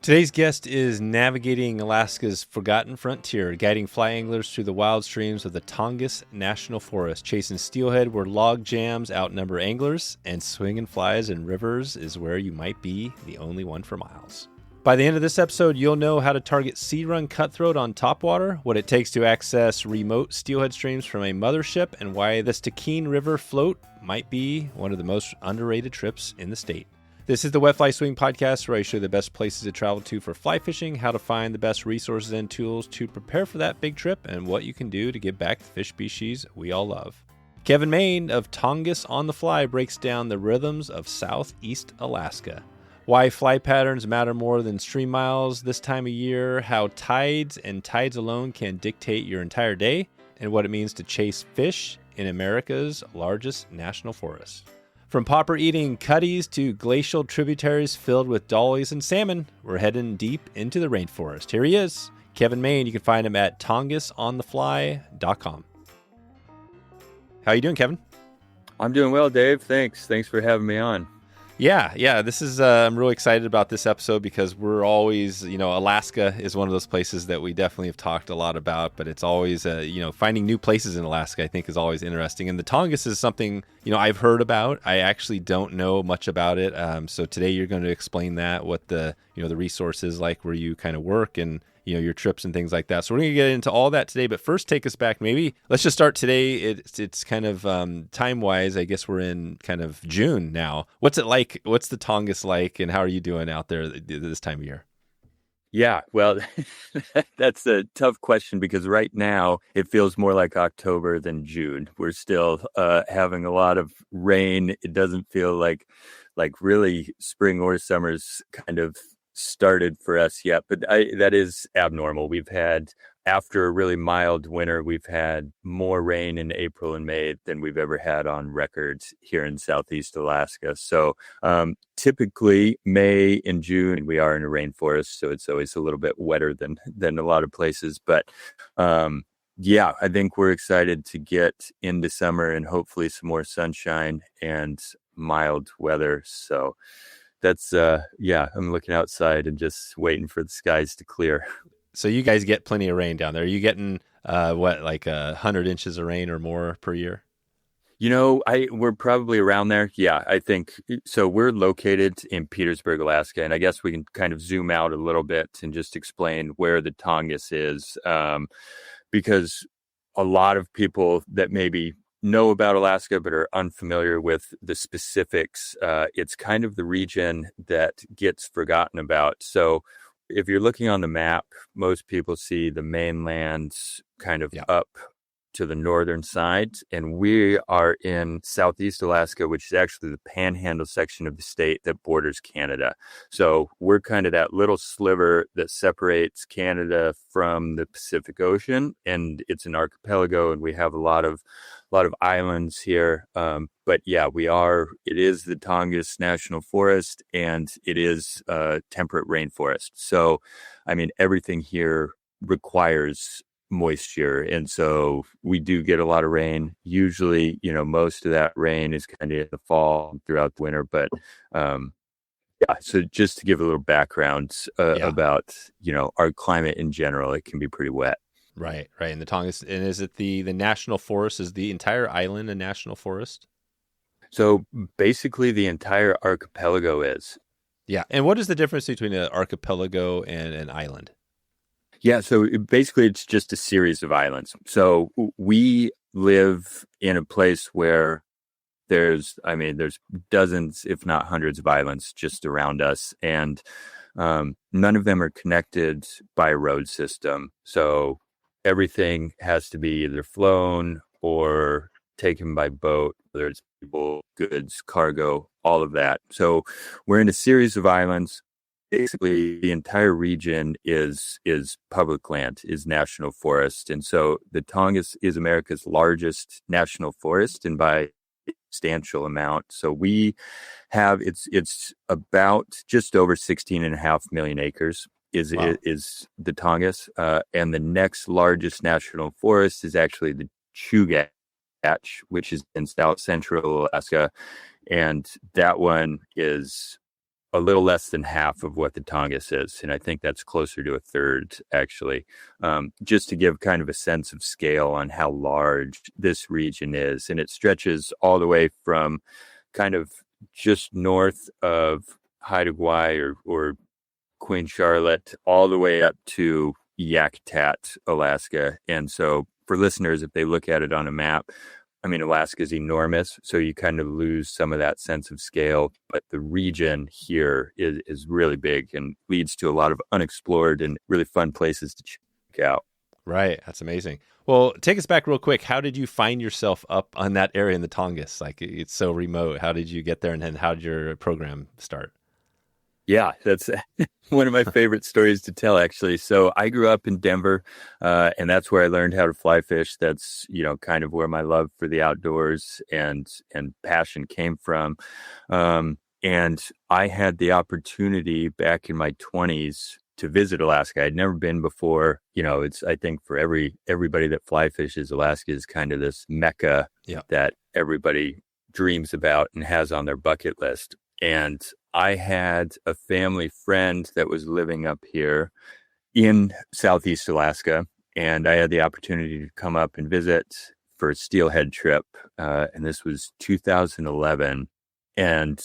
Today's guest is navigating Alaska's forgotten frontier, guiding fly anglers through the wild streams of the Tongass National Forest. Chasing steelhead where log jams outnumber anglers, and swinging flies in rivers is where you might be the only one for miles. By the end of this episode, you'll know how to target sea-run cutthroat on topwater, what it takes to access remote steelhead streams from a mothership, and why the Stikine River float might be one of the most underrated trips in the state. This is the Wet Fly Swing Podcast, where I show you the best places to travel to for fly fishing, how to find the best resources and tools to prepare for that big trip, and what you can do to give back the fish species we all love. Kevin Main of Tongass on the Fly breaks down the rhythms of Southeast Alaska, why fly patterns matter more than stream miles this time of year, how tides and tides alone can dictate your entire day, and what it means to chase fish in America's largest national forest. From popper-eating cutties to glacial tributaries filled with dollies and salmon, we're heading deep into the rainforest. Here he is, Kevin Main. You can find him at tongassonthefly.com. How you doing, Kevin? I'm doing well, Dave. Thanks for having me on. Yeah. This is I'm really excited about this episode because we're always, Alaska is one of those places that we definitely have talked a lot about, but it's always, finding new places in Alaska, I think, is always interesting. And the Tongass is something, I've heard about. I actually don't know much about it. So today you're going to explain that, what the resources like where you kind of work and, your trips and things like that. So we're going to get into all that today, but first take us back. Maybe let's just start today. It's kind of time-wise, I guess we're in kind of June now. What's it like? What's the Tongass like, and how are you doing out there this time of year? Yeah, well, that's a tough question because right now it feels more like October than June. We're still having a lot of rain. It doesn't feel like really spring or summer's kind of started for us yet, but that is abnormal. We've had, after a really mild winter, we've had more rain in April and May than we've ever had on record here in Southeast Alaska. So typically May and June, we are in a rainforest, so it's always a little bit wetter than a lot of places. But yeah, I think we're excited to get into summer and hopefully some more sunshine and mild weather. So that's, I'm looking outside and just waiting for the skies to clear. So you guys get plenty of rain down there. Are you getting, 100 inches of rain or more per year? We're probably around there. Yeah, I think so. We're located in Petersburg, Alaska, and I guess we can kind of zoom out a little bit and just explain where the Tongass is, because a lot of people that maybe know about Alaska but are unfamiliar with the specifics, it's kind of the region that gets forgotten about. So if you're looking on the map, most people see the mainland kind of up to the northern side, and we are in Southeast Alaska, which is actually the panhandle section of the state that borders Canada. So we're kind of that little sliver that separates Canada from the Pacific Ocean, and it's an archipelago, and we have a lot of islands here. But yeah, it is the Tongass National Forest, and it is a temperate rainforest. So, I mean, everything here requires moisture, and so we do get a lot of rain. Usually, most of that rain is kind of in the fall throughout the winter. But so just to give a little background about our climate in general, it can be pretty wet. Right. And the Tongass, and is it the national forest? Is the entire island a national forest? So basically, the entire archipelago is. Yeah. And what is the difference between an archipelago and an island? Yeah, so basically it's just a series of islands. So we live in a place where there's dozens, if not hundreds of islands just around us. And none of them are connected by a road system. So everything has to be either flown or taken by boat, whether it's people, goods, cargo, all of that. So we're in a series of islands. Basically, the entire region is public land, is national forest. And so the Tongass is America's largest national forest, and by a substantial amount. So we have, it's about just over 16.5 million acres is the Tongass. And the next largest national forest is actually the Chugach, which is in South Central Alaska. And that one is a little less than half of what the Tongass is. And I think that's closer to a third, actually, just to give kind of a sense of scale on how large this region is. And it stretches all the way from kind of just north of Haida Gwaii or Queen Charlotte, all the way up to Yakutat, Alaska. And so for listeners, if they look at it on a map, I mean, Alaska is enormous, so you kind of lose some of that sense of scale. But the region here is really big and leads to a lot of unexplored and really fun places to check out. Right. That's amazing. Well, take us back real quick. How did you find yourself up on that area in the Tongass? Like, it's so remote. How did you get there, and then how did your program start? Yeah, that's one of my favorite stories to tell, actually. So I grew up in Denver, and that's where I learned how to fly fish. That's, kind of where my love for the outdoors and passion came from. And I had the opportunity back in my 20s to visit Alaska. I'd never been before. It's, I think, for everybody that fly fishes, Alaska is kind of this mecca that everybody dreams about and has on their bucket list. And I had a family friend that was living up here in Southeast Alaska, and I had the opportunity to come up and visit for a Steelhead trip. And this was 2011. And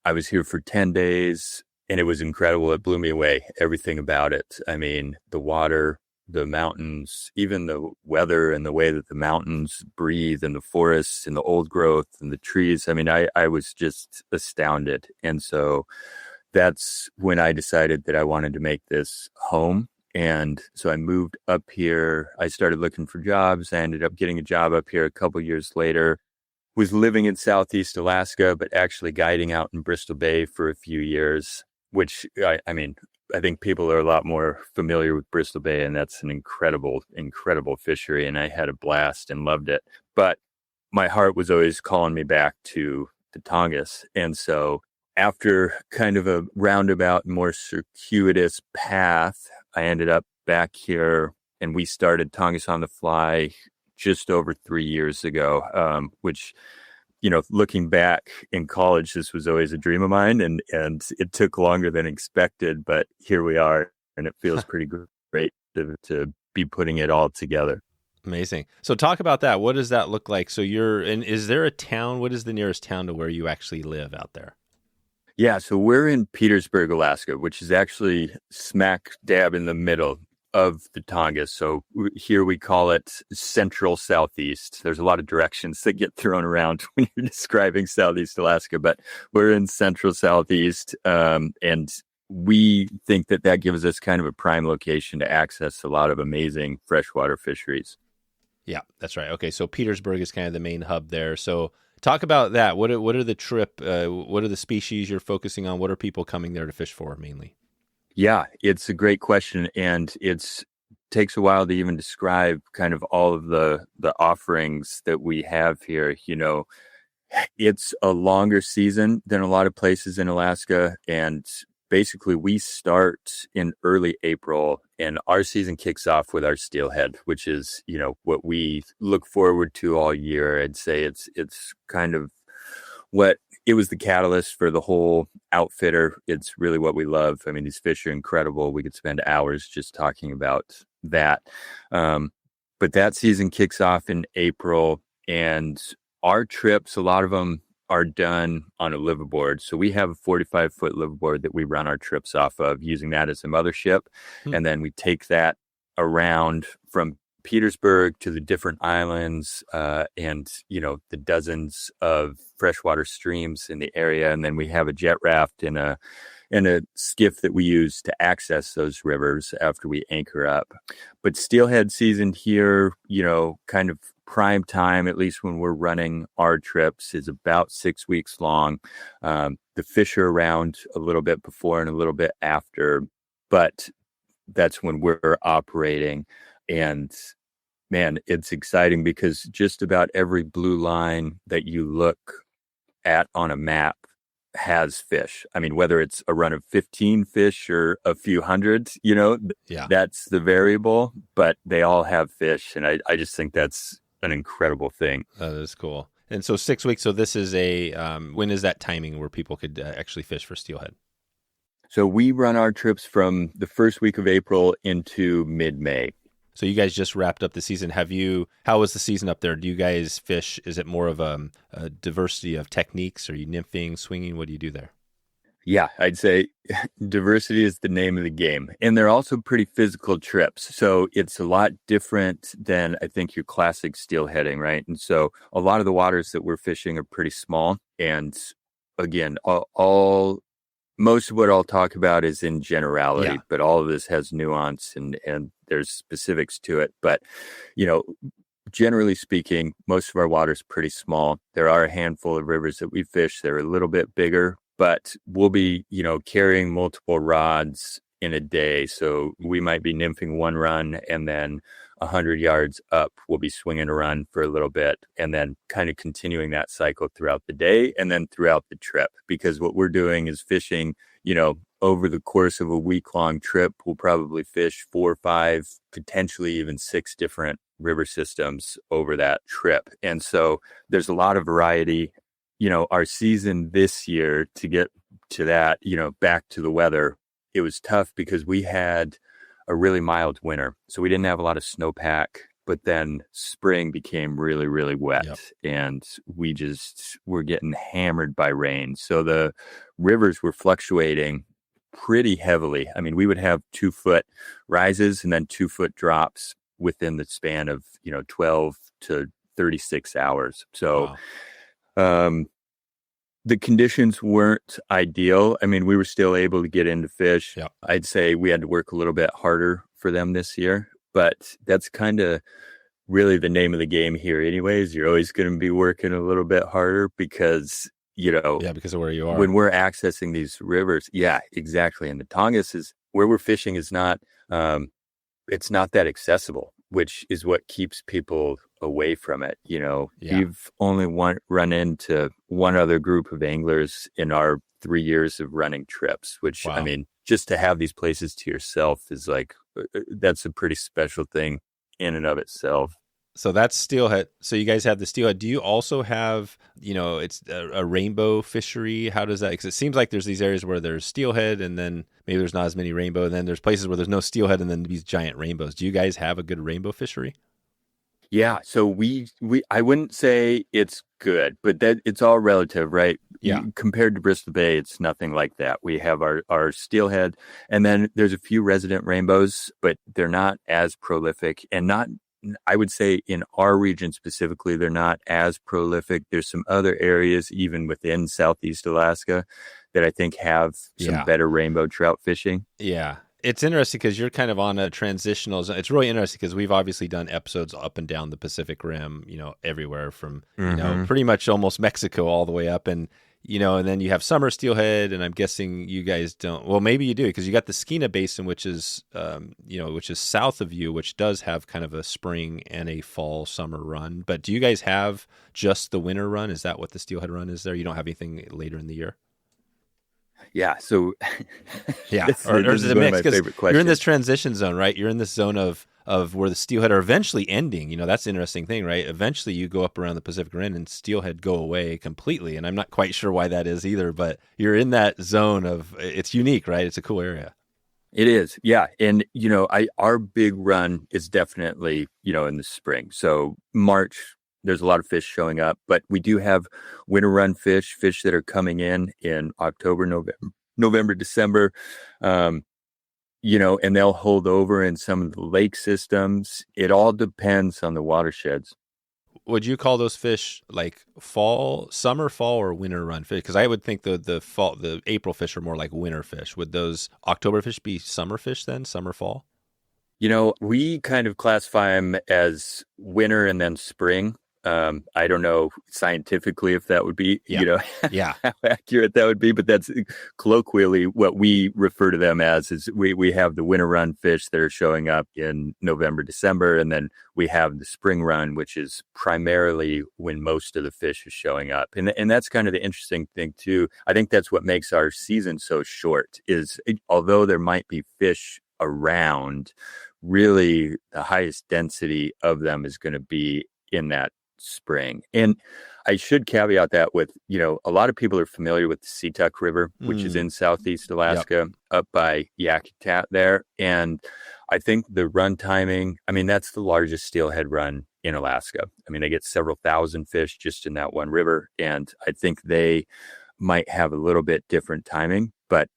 I was here for 10 days, and it was incredible. It blew me away, everything about it. I mean, the water, the mountains, even the weather and the way that the mountains breathe, and the forests and the old growth and the trees. I mean, I was just astounded. And so that's when I decided that I wanted to make this home. And so I moved up here. I started looking for jobs. I ended up getting a job up here a couple years later. Was living in Southeast Alaska, but actually guiding out in Bristol Bay for a few years, which I mean, I think people are a lot more familiar with Bristol Bay, and that's an incredible, incredible fishery. And I had a blast and loved it. But my heart was always calling me back to the Tongass. And so after kind of a roundabout, more circuitous path, I ended up back here, and we started Tongass on the Fly just over 3 years ago, which, looking back in college, this was always a dream of mine, and it took longer than expected, but here we are, and it feels pretty great to be putting it all together. Amazing. So talk about that. What does that look like? So is there a town? What is the nearest town to where you actually live out there? Yeah, so we're in Petersburg, Alaska, which is actually smack dab in the middle of the Tongass. So here we call it central southeast. There's a lot of directions that get thrown around when you're describing Southeast Alaska, but we're in central southeast. And we think that gives us kind of a prime location to access a lot of amazing freshwater fisheries. Yeah, that's right. Okay, so Petersburg is kind of the main hub there. So talk about that. What are the species you're focusing on? What are people coming there to fish for mainly? Yeah, it's a great question, and takes a while to even describe kind of all of the offerings that we have here. It's a longer season than a lot of places in Alaska, and basically we start in early April, and our season kicks off with our Steelhead, which is, what we look forward to all year. I'd say it's kind of it was the catalyst for the whole outfitter. It's really what we love. I mean, these fish are incredible. We could spend hours just talking about that. But that season kicks off in April, and our trips, a lot of them are done on a liveaboard. So we have a 45-foot liveaboard that we run our trips off of, using that as a mothership. And then we take that around from Petersburg to the different islands, and the dozens of freshwater streams in the area, and then we have a jet raft and a skiff that we use to access those rivers after we anchor up. But Steelhead season here, kind of prime time, at least when we're running our trips, is about 6 weeks long. The fish are around a little bit before and a little bit after, but that's when we're operating. And man, it's exciting because just about every blue line that you look at on a map has fish. I mean, whether it's a run of 15 fish or a few hundred, that's the variable, but they all have fish. And I just think that's an incredible thing. That is cool. And so 6 weeks. So this is when is that timing where people could actually fish for Steelhead? So we run our trips from the first week of April into mid-May. So you guys just wrapped up the season. How was the season up there? Do you guys fish? Is it more of a diversity of techniques? Are you nymphing, swinging? What do you do there? Yeah, I'd say diversity is the name of the game. And they're also pretty physical trips. So it's a lot different than I think your classic steelheading, right? And so a lot of the waters that we're fishing are pretty small. And again, all most of what I'll talk about is in generality, Yeah. but all of this has nuance and there's specifics to it. But, you know, generally speaking, most of our water is pretty small. There are a handful of rivers that we fish that are a little bit bigger, but we'll be, carrying multiple rods in a day. So we might be nymphing one run and then 100 yards up, we'll be swinging a run for a little bit and then kind of continuing that cycle throughout the day and then throughout the trip. Because what we're doing is fishing, over the course of a week-long trip, we'll probably fish 4, 5, potentially even 6 different river systems over that trip. And so there's a lot of variety. Our season this year, to get to that, back to the weather, it was tough because we had a really mild winter. So we didn't have a lot of snowpack, but then spring became really, really wet. Yep. And we just were getting hammered by rain. So the rivers were fluctuating pretty heavily. I mean, we would have 2-foot rises and then 2-foot drops within the span of, 12 to 36 hours. So, Wow. the conditions weren't ideal. I mean, we were still able to get into fish. Yep. I'd say we had to work a little bit harder for them this year, but that's kind of really the name of the game here anyways. You're always going to be working a little bit harder because, Yeah, because of where you are. when we're accessing these rivers. Yeah, exactly. And the Tongass is where we're fishing is not, it's not that accessible, which is what keeps people away from it. Yeah. We've only run into one other group of anglers in our 3 years of running trips, which, Wow. I mean, just to have these places to yourself is like, that's a pretty special thing in and of itself. So that's steelhead. So you guys have the steelhead. Do you also have, it's a rainbow fishery? How does that? Because it seems like there's these areas where there's steelhead, and then maybe there's not as many rainbow, and then there's places where there's no steelhead, and then these giant rainbows. Do you guys have a good rainbow fishery? Yeah, so we I wouldn't say it's good, but that it's all relative, right? Yeah. Compared to Bristol Bay, it's nothing like that. We have our steelhead, and then there's a few resident rainbows, but they're not as prolific and not. I would say in our region specifically, they're not as prolific. There's some other areas, even within Southeast Alaska, that I think have some better rainbow trout fishing. Yeah. It's interesting because you're kind of on a transitional zone. It's really interesting because we've obviously done episodes up and down the Pacific Rim, everywhere from, pretty much almost Mexico all the way up. And, and then you have summer steelhead, and I'm guessing you guys don't. Well, maybe you do because you got the Stikine Basin, which is, which is south of you, which does have kind of a spring and a fall summer run. But do you guys have just the winter run? Is that what the steelhead run is there? You don't have anything later in the year? Yeah. So, yeah, or is it a mix? Because you're in this transition zone, right? You're in this zone of where the steelhead are eventually ending. That's the interesting thing, right? Eventually, you go up around the Pacific Rim and steelhead go away completely, and I'm not quite sure why that is either. But you're in that zone of it's unique, right? It's a cool area. It is, yeah, and our big run is definitely in the spring. So March. There's a lot of fish showing up, but we do have winter run fish that are coming in October, November, December, and they'll hold over in some of the lake systems. It all depends on the watersheds. Would you call those fish like summer, fall, or winter run fish? Because I would think the April fish are more like winter fish. Would those October fish be summer fish then, summer, fall? We kind of classify them as winter and then spring. I don't know scientifically if that would be, how accurate that would be, but that's colloquially what we refer to them as. Is we have the winter run fish that are showing up in November, December, and then we have the spring run, which is primarily when most of the fish is showing up. And that's kind of the interesting thing too. I think that's what makes our season so short is although there might be fish around, really the highest density of them is going to be in that spring. And I should caveat that with, a lot of people are familiar with the Seatuck River, which is in southeast Alaska, up by Yakutat there. And I think the run timing, that's the largest steelhead run in Alaska. They get several thousand fish just in that one river. And I think they might have a little bit different timing, but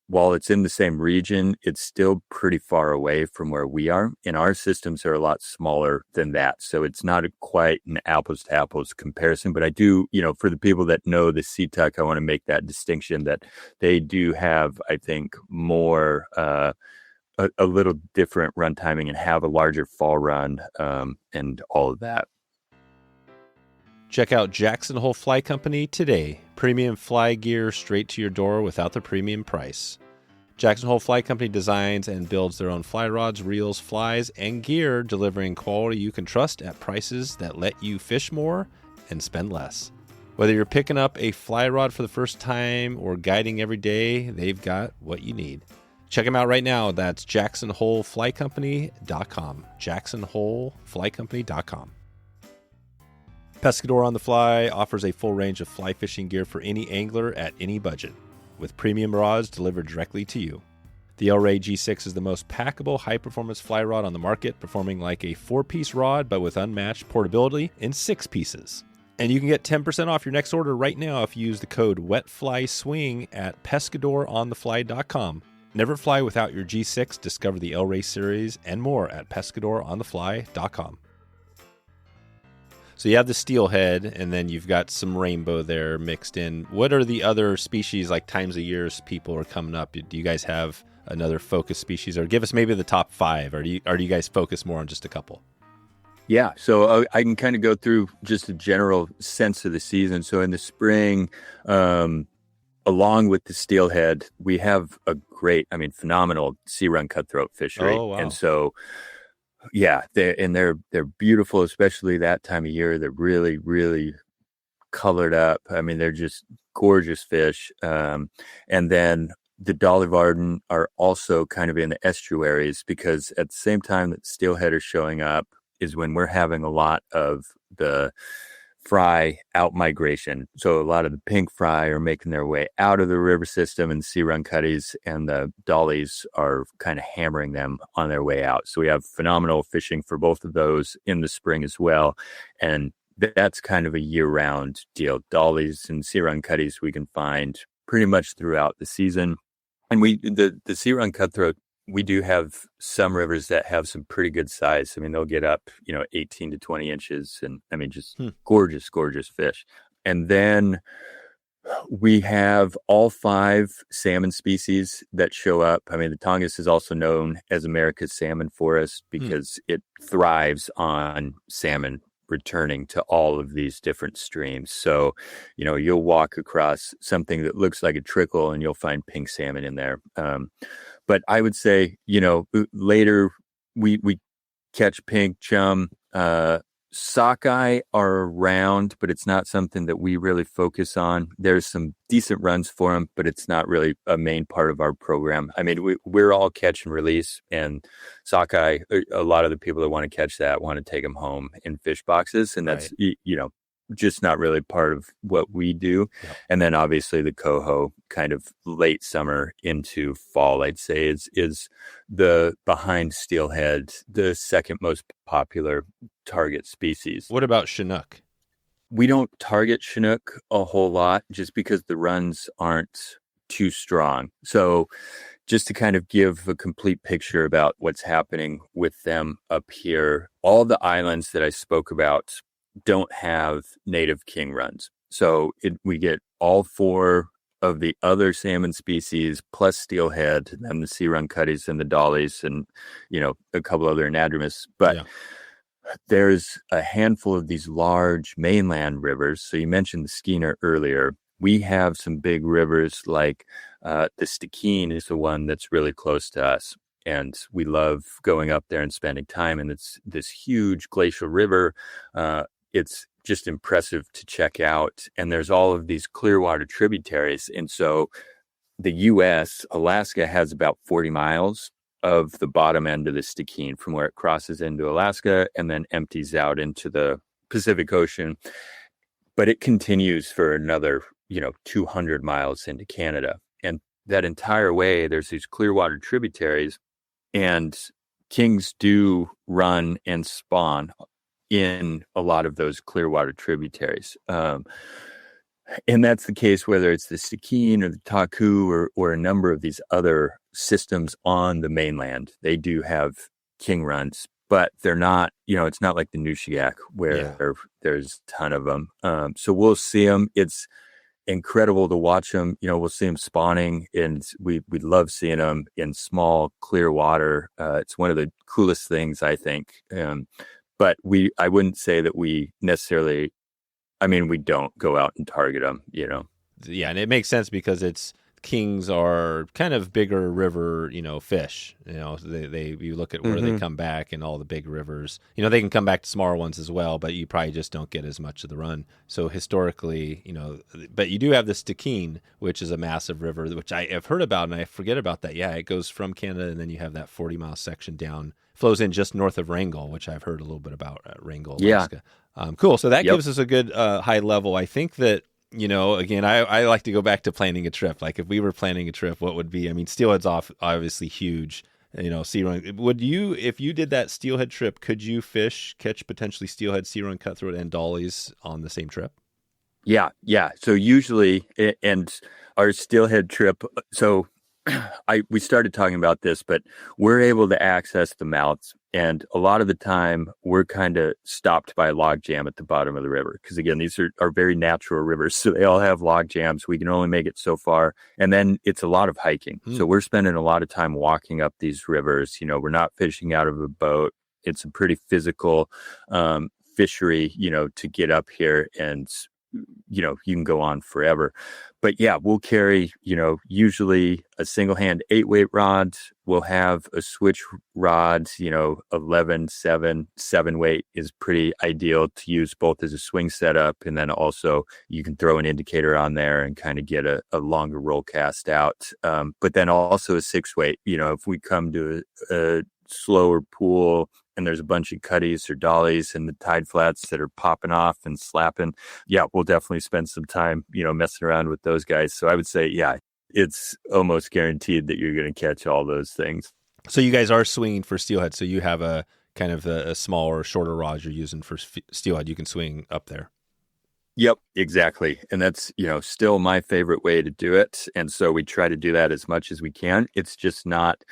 while it's in the same region, it's still pretty far away from where we are. And our systems are a lot smaller than that. So it's not quite an apples to apples comparison. But I do, for the people that know the Seatuck, I want to make that distinction that they do have, I think, more, a little different run timing and have a larger fall run and all of that. Check out Jackson Hole Fly Company today. Premium fly gear straight to your door without the premium price. Jackson Hole Fly Company designs and builds their own fly rods, reels, flies, and gear, delivering quality you can trust at prices that let you fish more and spend less. Whether you're picking up a fly rod for the first time or guiding every day, they've got what you need. Check them out right now. That's JacksonHoleFlyCompany.com. JacksonHoleFlyCompany.com. Pescador on the Fly offers a full range of fly fishing gear for any angler at any budget, with premium rods delivered directly to you. The El-Ray G6 is the most packable, high-performance fly rod on the market, performing like a 4-piece rod but with unmatched portability in 6 pieces. And you can get 10% off your next order right now if you use the code WETFLYSWING at PescadorOnTheFly.com. Never fly without your G6. Discover the El-Ray series and more at PescadorOnTheFly.com. So you have the steelhead, and then you've got some rainbow there mixed in. What are the other species, like times of years people are coming up? Do you guys have another focus species, or give us maybe the top 5? Or do you guys focus more on just a couple? Yeah, so I can kind of go through just a general sense of the season. So in the spring, along with the steelhead, we have a great, phenomenal sea-run cutthroat fishery. Oh, wow. And so, yeah, they're beautiful, especially that time of year. They're really, really colored up. They're just gorgeous fish. And then the Dolly Varden are also kind of in the estuaries, because at the same time that steelhead are showing up is when we're having a lot of the fry out migration. So a lot of the pink fry are making their way out of the river system, and sea-run cutties and the dollies are kind of hammering them on their way out. So we have phenomenal fishing for both of those in the spring as well. And that's kind of a year-round deal. Dollies and sea-run cutties we can find pretty much throughout the season. And the sea-run cutthroat, we do have some rivers that have some pretty good size. They'll get up, 18 to 20 inches, and just gorgeous, gorgeous fish. And then we have all 5 salmon species that show up. The Tongass is also known as America's salmon forest because it thrives on salmon returning to all of these different streams. So, you'll walk across something that looks like a trickle and you'll find pink salmon in there. But I would say, later we catch pink chum. Sockeye are around, but it's not something that we really focus on. There's some decent runs for them, but it's not really a main part of our program. We're all catch and release, and sockeye, a lot of the people that want to catch that want to take them home in fish boxes, and that's, right, just not really part of what we do. Yep. And then obviously the coho, kind of late summer into fall, I'd say is the, behind steelhead, the second most popular target species. What about Chinook? We don't target Chinook a whole lot just because the runs aren't too strong. So just to kind of give a complete picture about what's happening with them up here, all the islands that I spoke about don't have native king runs. So we get all 4 of the other salmon species plus steelhead and the sea-run cutties and the dollies and, a couple other anadromous. But there's a handful of these large mainland rivers. So you mentioned the Skeena earlier. We have some big rivers like the Stikine is the one that's really close to us. And we love going up there and spending time. And it's this huge glacial river. It's just impressive to check out. And there's all of these clear water tributaries. And so the U.S., Alaska has about 40 miles of the bottom end of the Stikine from where it crosses into Alaska and then empties out into the Pacific Ocean, but it continues for another, 200 miles into Canada. And that entire way, there's these clearwater tributaries, and kings do run and spawn in a lot of those clearwater tributaries. And that's the case whether it's the Stikine or the Taku or a number of these other systems on the mainland. They do have king runs, but they're not, it's not like the Nushagak where there's a ton of them. So we'll see them. It's incredible to watch them. We'll see them spawning, and we love seeing them in small, clear water. It's one of the coolest things, I think. But I wouldn't say that we necessarily, we don't go out and target them, Yeah, and it makes sense because kings are kind of bigger river, fish. You look at where they come back and all the big rivers. They can come back to smaller ones as well, but you probably just don't get as much of the run. So historically, but you do have the Stikine, which is a massive river, which I have heard about, and I forget about that. Yeah, it goes from Canada, and then you have that 40-mile section down, flows in just north of Wrangell, which I've heard a little bit about at Wrangell, Alaska. Yeah. Cool. So that gives us a good high level. I think that, again, I like to go back to planning a trip. Like if we were planning a trip, what would be, Steelhead's obviously huge, sea run. If you did that Steelhead trip, could you catch potentially Steelhead, sea run, cutthroat, and dollies on the same trip? Yeah. So usually, and our Steelhead trip, so we started talking about this, but we're able to access the mouths. And a lot of the time, we're kind of stopped by a log jam at the bottom of the river. Because again, these are very natural rivers. So they all have log jams. We can only make it so far. And then it's a lot of hiking. So we're spending a lot of time walking up these rivers. We're not fishing out of a boat. It's a pretty physical fishery, to get up here. And you can go on forever. But yeah, we'll carry, usually a single hand 8-weight rod. We'll have a switch rod, 11, 7-weight is pretty ideal to use both as a swing setup. And then also you can throw an indicator on there and kind of get a longer roll cast out. But then also a 6-weight, if we come to a slower pool and there's a bunch of cutties or dollies and the tide flats that are popping off and slapping, we'll definitely spend some time, messing around with those guys. So I would say, it's almost guaranteed that you're going to catch all those things. So you guys are swinging for Steelhead. So you have a kind of a smaller, shorter rod you're using for Steelhead. You can swing up there. Yep, exactly. And that's, still my favorite way to do it. And so we try to do that as much as we can. It's just not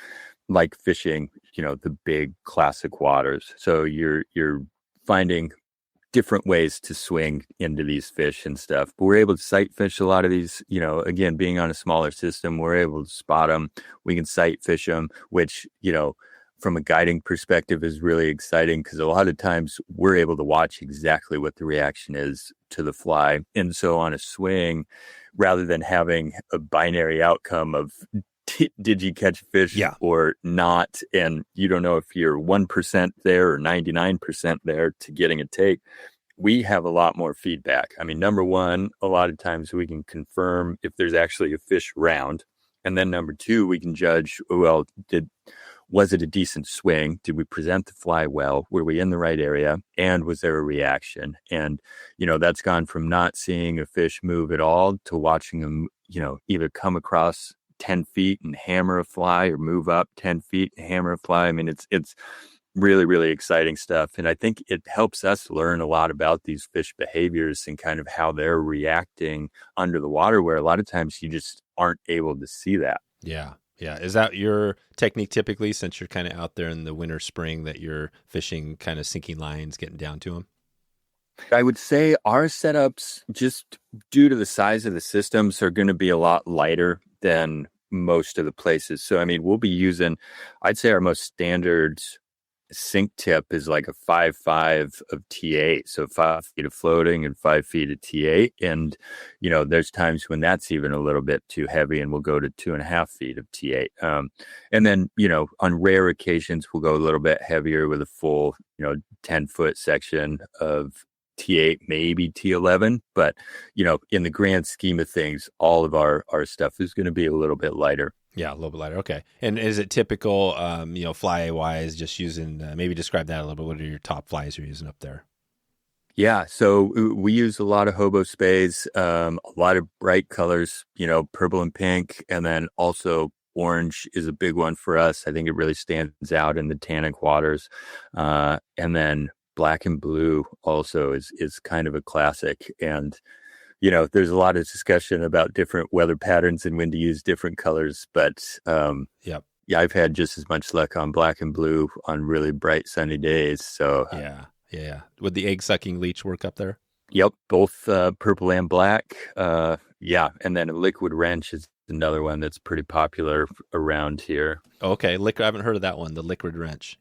like fishing, the big classic waters. So you're finding different ways to swing into these fish and stuff. But we're able to sight fish a lot of these, again, being on a smaller system, we're able to spot them. We can sight fish them, which, from a guiding perspective is really exciting because a lot of times we're able to watch exactly what the reaction is to the fly. And so on a swing, rather than having a binary outcome of did you catch fish or not, and you don't know if you're 1% there or 99% there to getting a take, we have a lot more feedback. Number one, a lot of times we can confirm if there's actually a fish around. And then number two, we can judge, well, was it a decent swing? Did we present the fly well? Were we in the right area? And was there a reaction? And, that's gone from not seeing a fish move at all to watching them, either come across 10 feet and hammer a fly or move up 10 feet and hammer a fly. It's really, really exciting stuff. And I think it helps us learn a lot about these fish behaviors and kind of how they're reacting under the water, where a lot of times you just aren't able to see that. Yeah. Yeah. Is that your technique typically, since you're kind of out there in the winter, spring, that you're fishing kind of sinking lines, getting down to them? I would say our setups, just due to the size of the systems, are going to be a lot lighter than most of the places. So, we'll be using, I'd say our most standard sink tip is like a 5.5 of T8. So 5 feet of floating and 5 feet of T8. And, there's times when that's even a little bit too heavy and we'll go to 2.5 feet of T8. And then, on rare occasions, we'll go a little bit heavier with a full, 10-foot section of T8, maybe T11, but in the grand scheme of things, all of our stuff is going to be a little bit lighter. Yeah, a little bit lighter. Okay. And is it typical, fly wise, just using, maybe describe that a little bit? What are your top flies you're using up there? Yeah, so we use a lot of hobo spays, a lot of bright colors, purple and pink, and then also orange is a big one for us. I think it really stands out in the tannic waters. And then black and blue also is kind of a classic. And, there's a lot of discussion about different weather patterns and when to use different colors, but Yep. yeah, I've had just as much luck on black and blue on really bright sunny days. So Yeah. Yeah. Would the egg sucking leech work up there? yep, both purple and black. Yeah, and then a liquid wrench is another one that's pretty popular around here. Okay. I haven't heard of that one, the liquid wrench.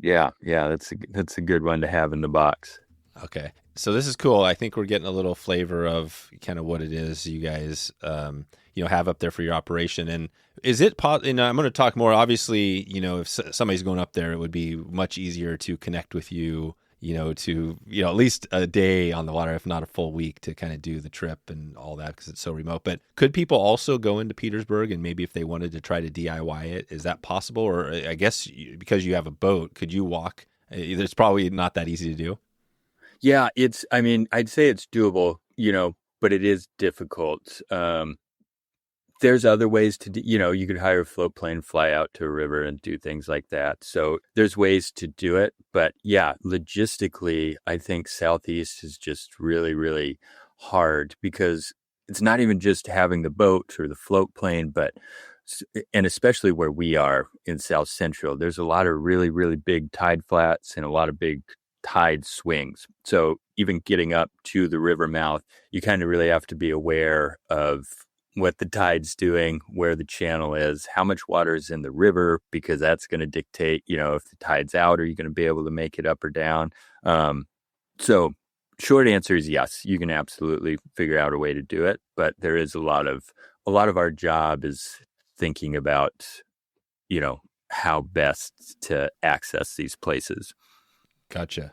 Yeah, that's a good one to have in the box. Okay. So this is cool. I think we're getting a little flavor of kind of what it is you guys, have up there for your operation. And is it I'm going to talk more. Obviously, if somebody's going up there, it would be much easier to connect with you, at least a day on the water, if not a full week, to kind of do the trip and all that because it's so remote. But could people also go into Petersburg and maybe if they wanted to try to DIY it, is that possible? Or I guess because you have a boat, could you walk? It's probably not that easy to do. Yeah, I'd say it's doable, but it is difficult. There's other ways to, you could hire a float plane, fly out to a river and do things like that. So there's ways to do it. But yeah, logistically, I think Southeast is just really, really hard because it's not even just having the boat or the float plane, and especially where we are in South Central, there's a lot of really, really big tide flats and a lot of big tide swings. So even getting up to the river mouth, you kind of really have to be aware of what the tide's doing, where the channel is, how much water is in the river, because that's going to dictate, if the tide's out, are you going to be able to make it up or down? So short answer is yes, you can absolutely figure out a way to do it. But there is a lot of our job is thinking about, how best to access these places. Gotcha.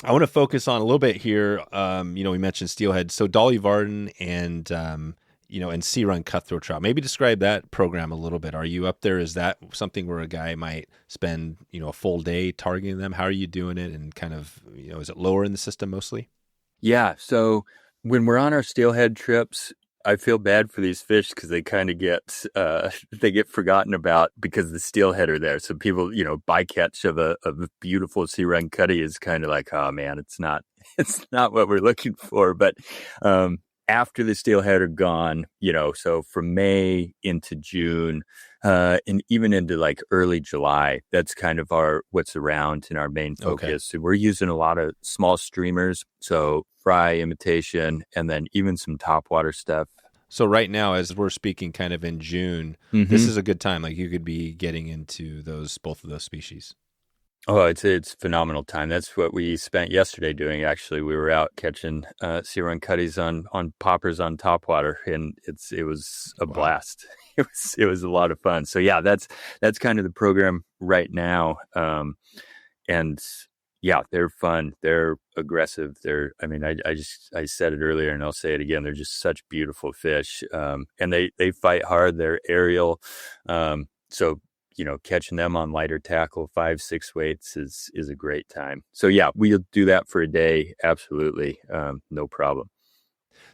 I want to focus on a little bit here. We mentioned steelhead, so Dolly Varden and and sea run cutthroat trout. Maybe describe that program a little bit. Are you up there? Is that something where a guy might spend a full day targeting them? How are you doing it? And kind of is it lower in the system mostly? Yeah. So when we're on our steelhead trips, I feel bad for these fish because they kind of get forgotten about because the steelhead are there. So people, bycatch of a beautiful sea run cutty is kind of like, oh man, it's not what we're looking for. But after the steelhead are gone, so from May into June, and even into like early July, that's kind of what's around in our main focus. Okay. So we're using a lot of small streamers, so fry imitation, and then even some topwater stuff. So right now, as we're speaking kind of in June, This is a good time. Like you could be getting into both of those species. Oh, it's a phenomenal time. That's what we spent yesterday doing. Actually, we were out catching sea run cutties on poppers on topwater, and it was a blast. It was a lot of fun. So yeah, that's kind of the program right now. And yeah, they're fun. They're aggressive. I said it earlier, and I'll say it again. They're just such beautiful fish, and they fight hard. They're aerial, so. Catching them on lighter tackle, 5-6 weights is a great time. So yeah, we'll do that for a day. Absolutely. No problem.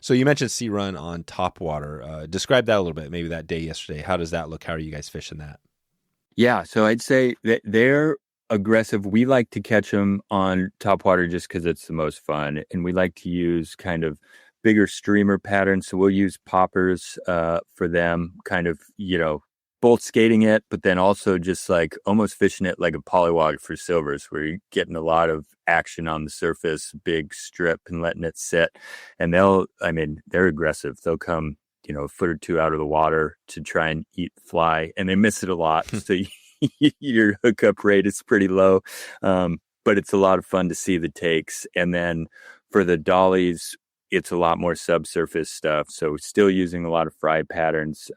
So you mentioned sea run on topwater. Describe that a little bit. Maybe that day yesterday. How does that look? How are you guys fishing that? Yeah. So I'd say that they're aggressive. We like to catch them on topwater just because it's the most fun. And we like to use kind of bigger streamer patterns. So we'll use poppers for them, kind of, both skating it, but then also just like almost fishing it like a polywog for silvers, where you're getting a lot of action on the surface, big strip and letting it sit. And they're aggressive. They'll come, a foot or two out of the water to try and eat fly, and they miss it a lot. So your hookup rate is pretty low. But it's a lot of fun to see the takes. And then for the dollies, it's a lot more subsurface stuff. So still using a lot of fry patterns,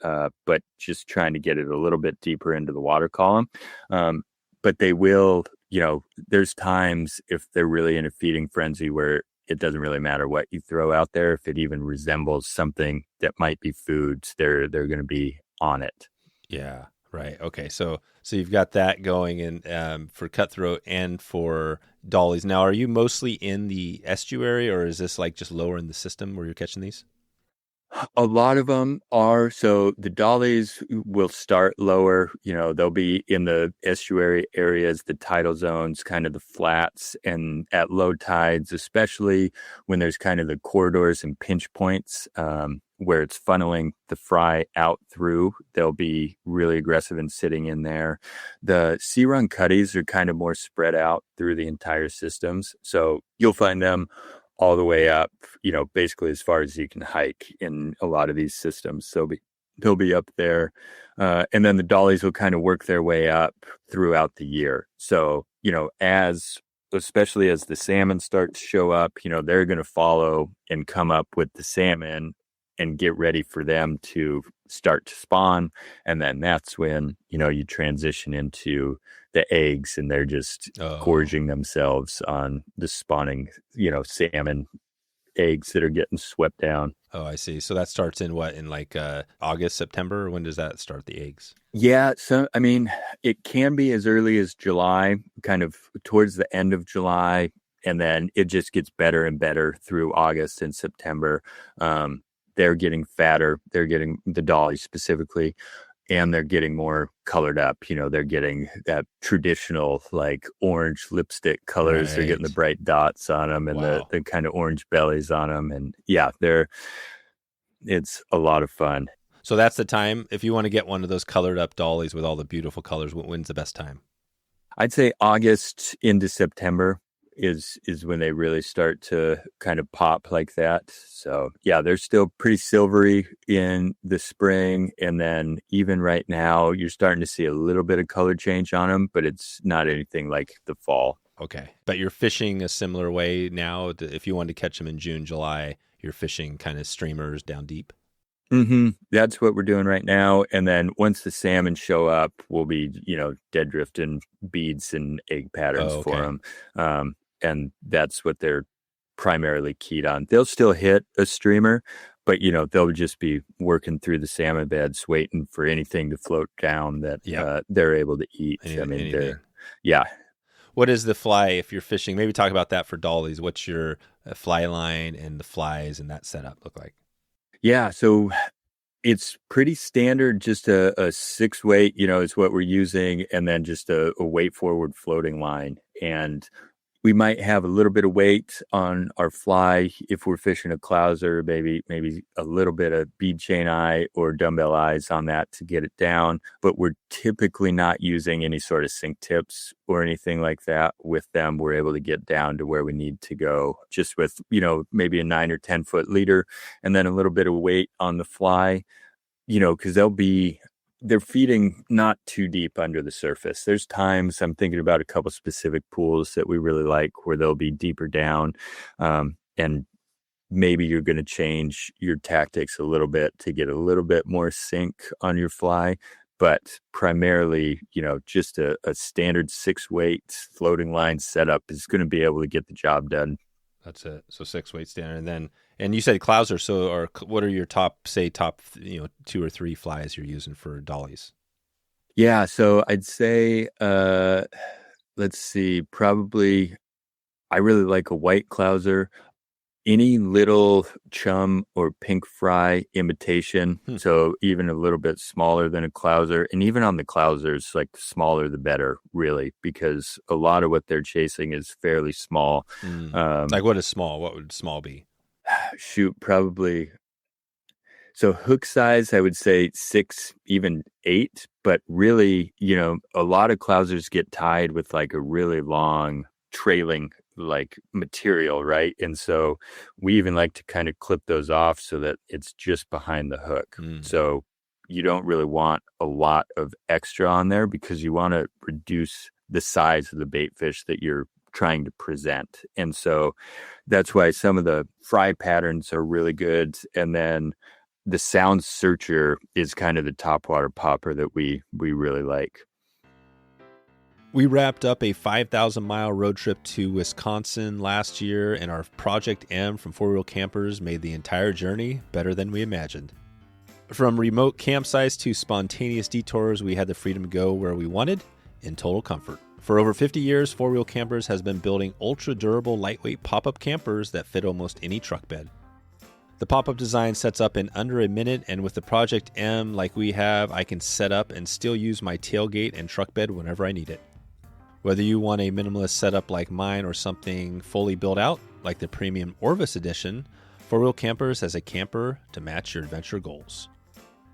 but just trying to get it a little bit deeper into the water column. But they will, there's times if they're really in a feeding frenzy where it doesn't really matter what you throw out there. If it even resembles something that might be foods, they're going to be on it. Yeah. Right. Okay. So you've got that going, and for cutthroat and for dollies. Now, are you mostly in the estuary, or is this like just lower in the system where you're catching these? A lot of them are. So the dollies will start lower. They'll be in the estuary areas, the tidal zones, kind of the flats, and at low tides, especially when there's kind of the corridors and pinch points where it's funneling the fry out through. They'll be really aggressive and sitting in there. The sea run cutties are kind of more spread out through the entire systems. So you'll find them all the way up, basically as far as you can hike in a lot of these systems. So they'll be up there. And then the dollies will kind of work their way up throughout the year. So, especially as the salmon start to show up, they're going to follow and come up with the salmon and get ready for them to start to spawn. And then that's when, you transition into the eggs, and they're just gorging themselves on the spawning, salmon eggs that are getting swept down. Oh, I see. So that starts in what, in like August, September? Or when does that start, the eggs? Yeah. So, it can be as early as July, kind of towards the end of July. And then it just gets better and better through August and September. They're getting fatter. They're getting the dollies specifically, and they're getting more colored up. They're getting that traditional like orange lipstick colors. Right. They're getting the bright dots on them and the kind of orange bellies on them. And yeah, it's a lot of fun. So that's the time. If you want to get one of those colored up dollies with all the beautiful colors, when's the best time? I'd say August into September is when they really start to kind of pop like that. So yeah, they're still pretty silvery in the spring. And then even right now, you're starting to see a little bit of color change on them, but it's not anything like the fall. Okay. But you're fishing a similar way now. If you wanted to catch them in June, July, you're fishing kind of streamers down deep. Mm-hmm. That's what we're doing right now. And then once the salmon show up, we'll be, dead drifting beads and egg patterns for them. And that's what they're primarily keyed on. They'll still hit a streamer, but, they'll just be working through the salmon beds, waiting for anything to float down that they're able to eat. Anything. Yeah. What is the fly if you're fishing? Maybe talk about that for dollies. What's your fly line and the flies and that setup look like? Yeah. So it's pretty standard, just a 6-weight, is what we're using. And then just a weight forward floating line. And we might have a little bit of weight on our fly if we're fishing a clouser, maybe a little bit of bead chain eye or dumbbell eyes on that to get it down. But we're typically not using any sort of sink tips or anything like that with them. We're able to get down to where we need to go just with, maybe a 9 or 10 foot leader and then a little bit of weight on the fly, because they're feeding not too deep under the surface. There's times I'm thinking about a couple specific pools that we really like where they'll be deeper down. And maybe you're going to change your tactics a little bit to get a little bit more sink on your fly. But primarily, just a standard 6-weight floating line setup is going to be able to get the job done. That's it. So 6-weight standard. And you said clouser. So what are your top 2 or 3 flies you're using for dollies? Yeah. So I'd say, let's see, probably I really like a white clouser. Any little chum or pink fry imitation. So even a little bit smaller than a clouser. And even on the clousers, like the smaller the better, really, because a lot of what they're chasing is fairly small. Like what is small? What would small be? Shoot, probably. So hook size, I would say 6, even 8. But really, a lot of clousers get tied with like a really long trailing like material, right? And so we even like to kind of clip those off so that it's just behind the hook. So you don't really want a lot of extra on there because you want to reduce the size of the bait fish that you're trying to present. And so that's why some of the fry patterns are really good. And then the sound searcher is kind of the topwater popper that we really like. We wrapped up a 5,000-mile road trip to Wisconsin last year, and our Project M from 4-Wheel Campers made the entire journey better than we imagined. From remote campsites to spontaneous detours, we had the freedom to go where we wanted in total comfort. For over 50 years, 4-Wheel Campers has been building ultra-durable, lightweight pop-up campers that fit almost any truck bed. The pop-up design sets up in under a minute, and with the Project M like we have, I can set up and still use my tailgate and truck bed whenever I need it. Whether you want a minimalist setup like mine or something fully built out, like the Premium Orvis Edition, 4-Wheel Campers has a camper to match your adventure goals.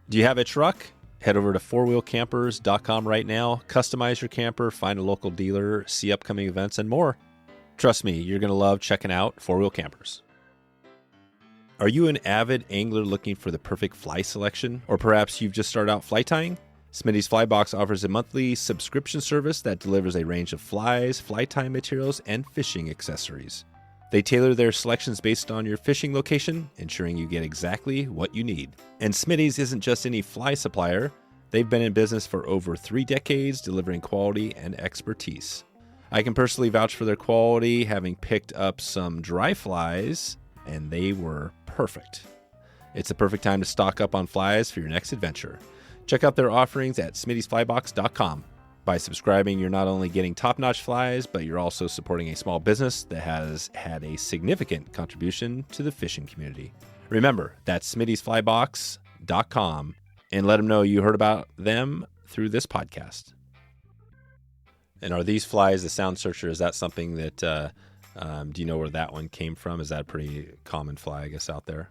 Do you have a truck? Head over to 4wheelcampers.com right now, customize your camper, find a local dealer, see upcoming events, and more. Trust me, you're going to love checking out 4-Wheel Campers. Are you an avid angler looking for the perfect fly selection? Or perhaps you've just started out fly tying? Smitty's Fly Box offers a monthly subscription service that delivers a range of flies, fly tying materials, and fishing accessories. They tailor their selections based on your fishing location, ensuring you get exactly what you need. And Smitty's isn't just any fly supplier. They've been in business for over 3 decades, delivering quality and expertise. I can personally vouch for their quality, having picked up some dry flies, and they were perfect. It's the perfect time to stock up on flies for your next adventure. Check out their offerings at smittysflybox.com. By subscribing, you're not only getting top-notch flies, but you're also supporting a small business that has had a significant contribution to the fishing community. Remember, that's smittysflybox.com, and let them know you heard about them through this podcast. And are these flies, the Sound Searcher, is that something that, do you know where that one came from? Is that a pretty common fly, I guess, out there?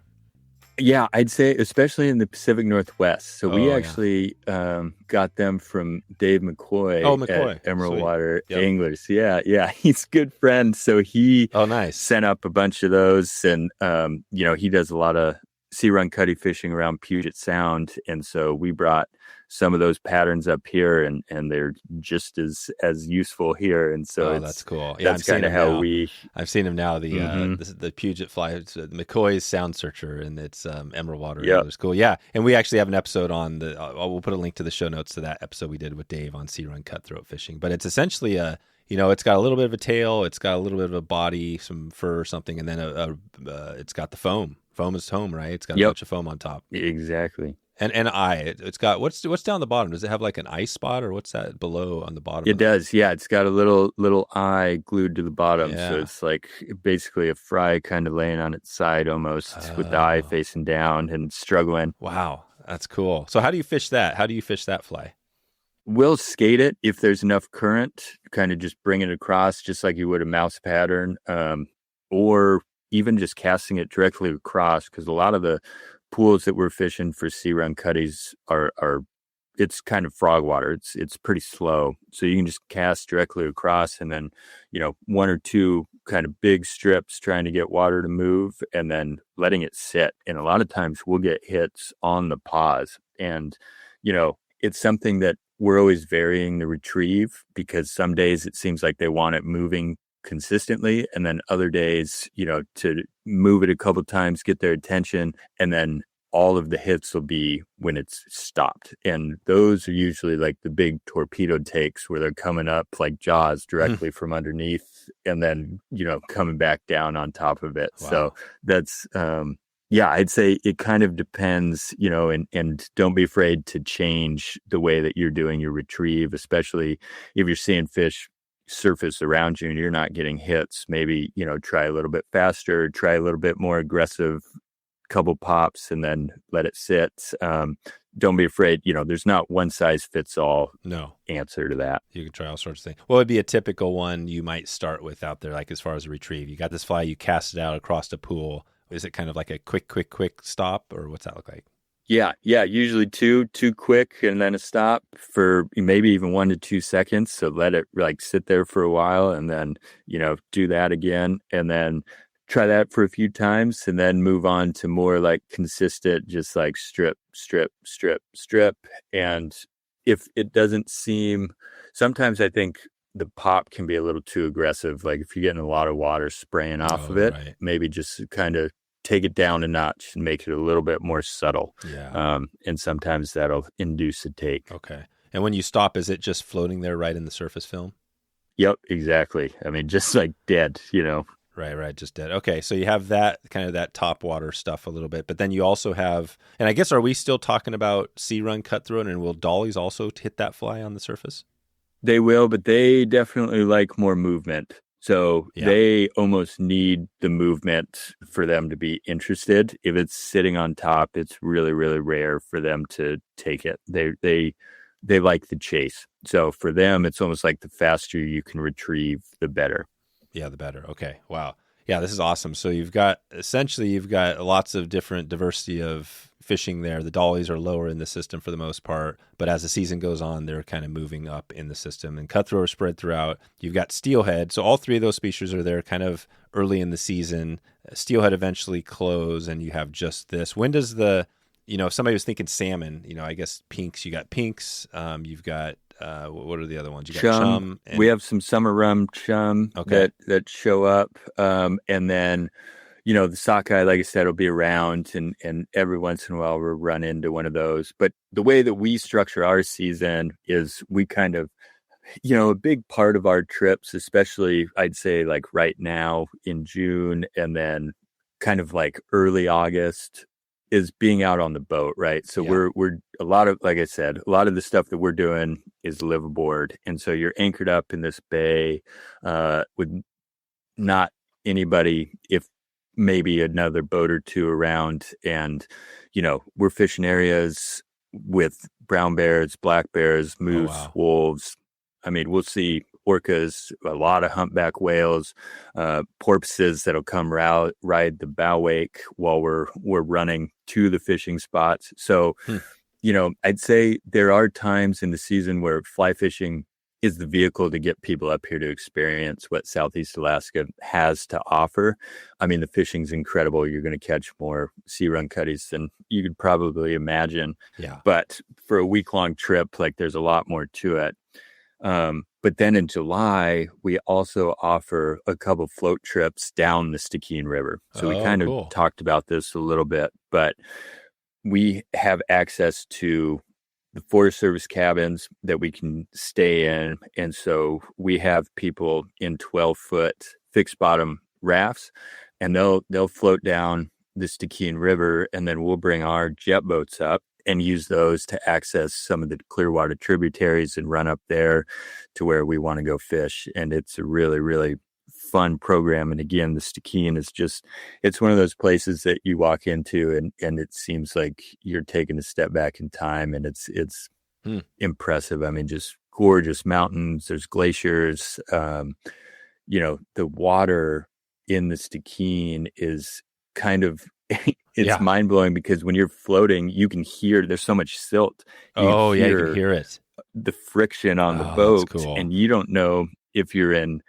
Yeah, I'd say especially in the Pacific Northwest. So we actually got them from Dave McCoy, at Emerald Sweet. Water Anglers. Yeah. He's a good friend. So he sent up a bunch of those. And, he does a lot of sea run cutty fishing around Puget Sound. And so we brought some of those patterns up here, and they're just as useful here. And so that's cool. Yeah, that's kind of how I've seen him now. The Puget Fly, McCoy's Sound Searcher, and it's Emerald Water. Yeah, it's cool. Yeah, and we actually have an episode on the. We'll put a link to the show notes to that episode we did with Dave on sea run cutthroat fishing. But it's essentially it's got a little bit of a tail, it's got a little bit of a body, some fur or something, and then it's got the foam. Foam is home, right? It's got a bunch of foam on top. Exactly. And an eye. It's got what's down the bottom? Does it have like an eye spot, or what's that below on the bottom? It does. Yeah, it's got a little eye glued to the bottom, so it's like basically a fry kind of laying on its side almost, with the eye facing down and struggling. Wow, that's cool. So how do you fish that? How do you fish that fly? We'll skate it if there's enough current. Kind of just bring it across, just like you would a mouse pattern, or even just casting it directly across, because a lot of the pools that we're fishing for sea run cutties are it's kind of frog water. It's pretty slow, so you can just cast directly across, and then 1 or 2 kind of big strips trying to get water to move, and then letting it sit. And a lot of times we'll get hits on the pause, and it's something that we're always varying the retrieve, because some days it seems like they want it moving consistently, and then other days to move it a couple times, get their attention, and then all of the hits will be when it's stopped. And those are usually like the big torpedo takes, where they're coming up like jaws directly from underneath, and then coming back down on top of it. Wow. So that's I'd say it kind of depends, and don't be afraid to change the way that you're doing your retrieve, especially if you're seeing fish surface around you and you're not getting hits. Maybe try a little bit faster, try a little bit more aggressive, couple pops, and then let it sit. Don't be afraid. There's not one size fits all answer to that. You can try all sorts of things. What would be a typical one you might start with out there, like as far as a retrieve? You got this fly, you cast it out across the pool. Is it kind of like a quick stop, or what's that look like? Yeah. Usually two quick, and then a stop for maybe even 1 to 2 seconds. So let it like sit there for a while, and then, do that again, and then try that for a few times, and then move on to more like consistent, just like strip. And if it doesn't seem, sometimes I think the pop can be a little too aggressive. Like if you're getting a lot of water spraying off of it, maybe just kind of take it down a notch and make it a little bit more subtle. Yeah. And sometimes that'll induce a take. Okay. And when you stop, is it just floating there right in the surface film? Yep, exactly. I mean, just like dead, Right. Just dead. Okay. So you have that kind of that top water stuff a little bit, but then you also have, and I guess, are we still talking about sea run cutthroat, and will dollies also hit that fly on the surface? They will, but they definitely like more movement. So Yeah. they almost need the movement for them to be interested. If it's sitting on top, it's really, really rare for them to take it. They like the chase. So for them, it's almost like the faster you can retrieve, the better. Yeah, the better. Okay. Wow. Yeah, this is awesome. So you've got lots of different diversity of fishing there. The dollies are lower in the system for the most part, but as the season goes on, they're kind of moving up in the system. And cutthroat are spread throughout. You've got steelhead. So all three of those species are there kind of early in the season. Steelhead eventually close, and you have just this. When does if somebody was thinking salmon, I guess pinks, you got pinks. You've got what are the other ones? You got chum. We have some summer rum chum okay. that show up. And then, the sockeye, like I said, will be around and every once in a while we'll run into one of those. But the way that we structure our season is we kind of, a big part of our trips, especially I'd say like right now in June and then kind of like early August, is being out on the boat, right? So Yeah. we're a lot of, like I said, a lot of the stuff that we're doing is live aboard, and so you're anchored up in this bay with not anybody, if maybe another boat or two around, and we're fishing areas with brown bears, black bears, Oh, moose, wow. wolves. I mean, we'll see orcas, a lot of humpback whales, porpoises that'll come ride the bow wake while we're running to the fishing spots. So, Hmm. I'd say there are times in the season where fly fishing is the vehicle to get people up here to experience what Southeast Alaska has to offer. I mean, the fishing's incredible. You're going to catch more sea run cutties than you could probably imagine. Yeah. But for a week-long trip, like there's a lot more to it. But then in July, we also offer a couple float trips down the Stikine River. So we Oh, kind of cool. talked about this a little bit, but we have access to the Forest Service cabins that we can stay in. And so we have people in 12-foot fixed bottom rafts, and they'll float down the Stikine River, and then we'll bring our jet boats up and use those to access some of the Clearwater tributaries and run up there to where we want to go fish. And it's a really, really fun program. And again, the Stikine is it's one of those places that you walk into and it seems like you're taking a step back in time, and it's impressive. I mean, just gorgeous mountains. There's glaciers. The water in the Stikine is kind of it's mind blowing because when you're floating, you can hear there's so much silt. You can hear it. The friction on the That's boat, cool. and you don't know if you're in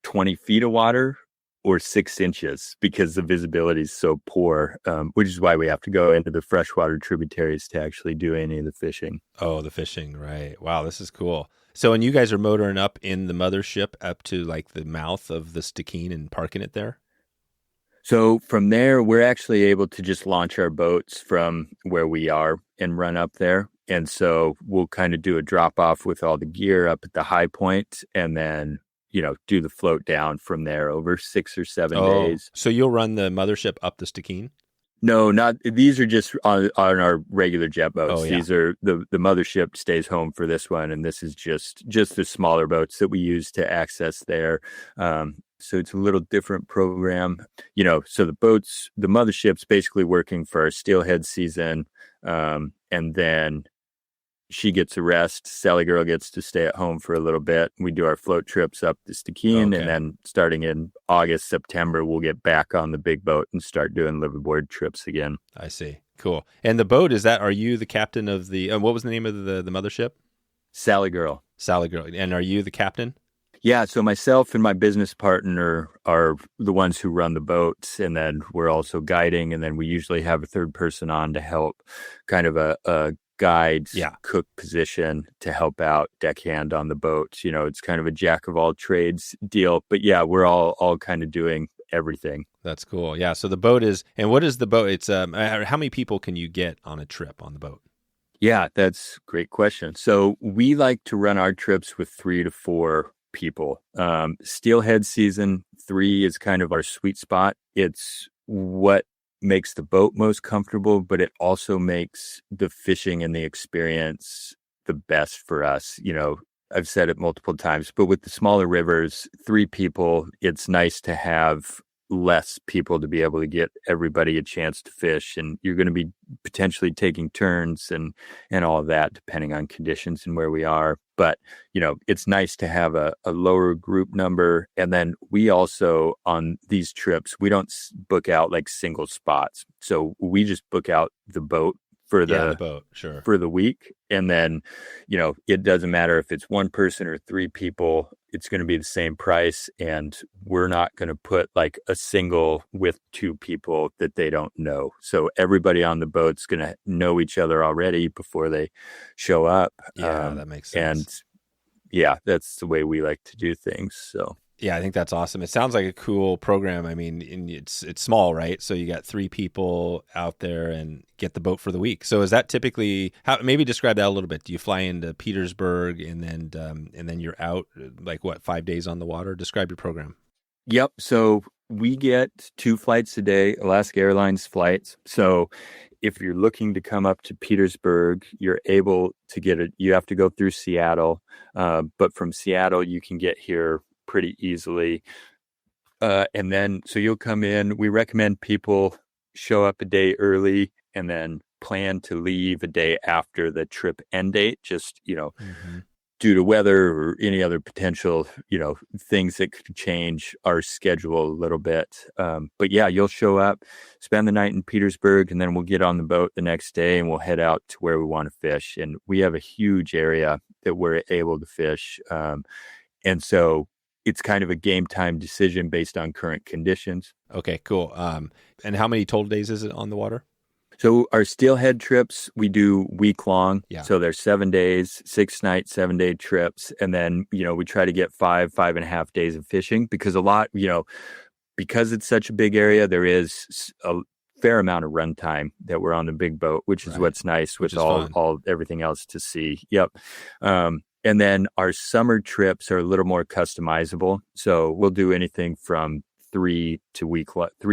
20 feet of water or 6 inches because the visibility is so poor, which is why we have to go into the freshwater tributaries to actually do any of the fishing. Oh, the fishing, right. Wow, this is cool. So, and you guys are motoring up in the mothership up to like the mouth of the Stikine and parking it there? So from there, we're actually able to just launch our boats from where we are and run up there. And so we'll kind of do a drop off with all the gear up at the high point and then, do the float down from there over 6 or 7 days. So you'll run the mothership up the Stikine? No, not these are just on our regular jet boats. Oh, yeah. These are the mothership stays home for this one. And this is just the smaller boats that we use to access there. So it's a little different program, so the mothership's basically working for our steelhead season. And then she gets a rest. Sally Girl gets to stay at home for a little bit. We do our float trips up the Stikine. Okay. And then starting in August, September, we'll get back on the big boat and start doing live aboard trips again. I see. Cool. And the boat, are you the captain of the, what was the name of the mothership? Sally Girl. Sally Girl. And are you the captain? Yeah, so myself and my business partner are the ones who run the boats, and then we're also guiding, and then we usually have a third person on to help, kind of a guide, cook position to help out deckhand on the boat. It's kind of a jack of all trades deal, but yeah, we're all kind of doing everything. That's cool. Yeah, so the boat is, and what is the boat? It's how many people can you get on a trip on the boat? Yeah, that's a great question. So we like to run our trips with 3 to 4 people. Steelhead season 3 is kind of our sweet spot. It's what makes the boat most comfortable, but it also makes the fishing and the experience the best for us. I've said it multiple times, but with the smaller rivers, 3 people, it's nice to have less people to be able to get everybody a chance to fish. And you're going to be potentially taking turns and all of that, depending on conditions and where we are. But, it's nice to have a lower group number. And then we also, on these trips, we don't book out like single spots. So we just book out the boat for the boat, sure, for the week. And then, it doesn't matter if it's one person or 3 people, it's going to be the same price. And we're not going to put like a single with 2 people that they don't know. So everybody on the boat's going to know each other already before they show up. Yeah, that makes sense. And yeah, that's the way we like to do things. So yeah, I think that's awesome. It sounds like a cool program. I mean, it's small, right? So you got 3 people out there and get the boat for the week. So is that typically maybe describe that a little bit? Do you fly into Petersburg and then you're out like 5 days on the water? Describe your program. Yep. So we get 2 flights a day, Alaska Airlines flights. So if you're looking to come up to Petersburg, you're able to you have to go through Seattle. But from Seattle, you can get here pretty easily. And then, so you'll come in, we recommend people show up a day early and then plan to leave a day after the trip end date, just, due to weather or any other potential, things that could change our schedule a little bit. But yeah, you'll show up, spend the night in Petersburg, and then we'll get on the boat the next day and we'll head out to where we want to fish. And we have a huge area that we're able to fish. And so it's kind of a game time decision based on current conditions. Okay, cool. And how many total days is it on the water? So our Steelhead trips, we do week long. Yeah. So they're 7 days, 6-night, 7-day trips. And then, we try to get 5.5 days of fishing because because it's such a big area, there is a fair amount of runtime that we're on the big boat, which is what's nice with all everything else to see. Yep. And then our summer trips are a little more customizable. So we'll do anything from 3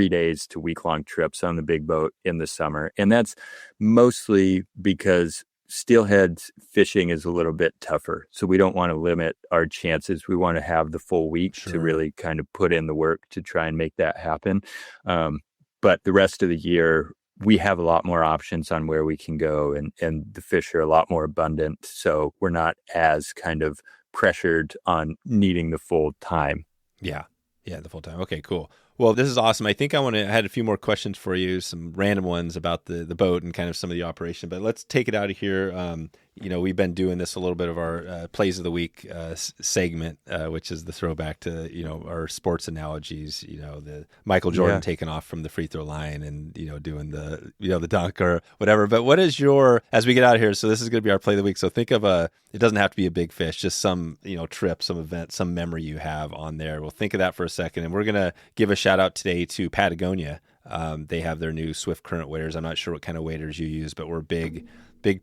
days to week-long trips on the big boat in the summer. And that's mostly because steelhead fishing is a little bit tougher. So we don't want to limit our chances. We want to have the full week to really kind of put in the work to try and make that happen. But the rest of the year, we have a lot more options on where we can go, and the fish are a lot more abundant. So we're not as kind of pressured on needing the full time. Yeah. Yeah, the full time. Okay, cool. Well, this is awesome. I think I had a few more questions for you, some random ones about the boat and kind of some of the operation, but let's take it out of here. We've been doing this a little bit of our plays of the week segment, which is the throwback to, our sports analogies, the Michael Jordan taking off from the free throw line and, doing the dunk or whatever. But what is as we get out of here, so this is going to be our play of the week. So think of it doesn't have to be a big fish, just some, trip, some event, some memory you have on there. We'll think of that for a second. And we're going to give a shout out today to Patagonia. They have their new Swift Current waders. I'm not sure what kind of waders you use, but we're big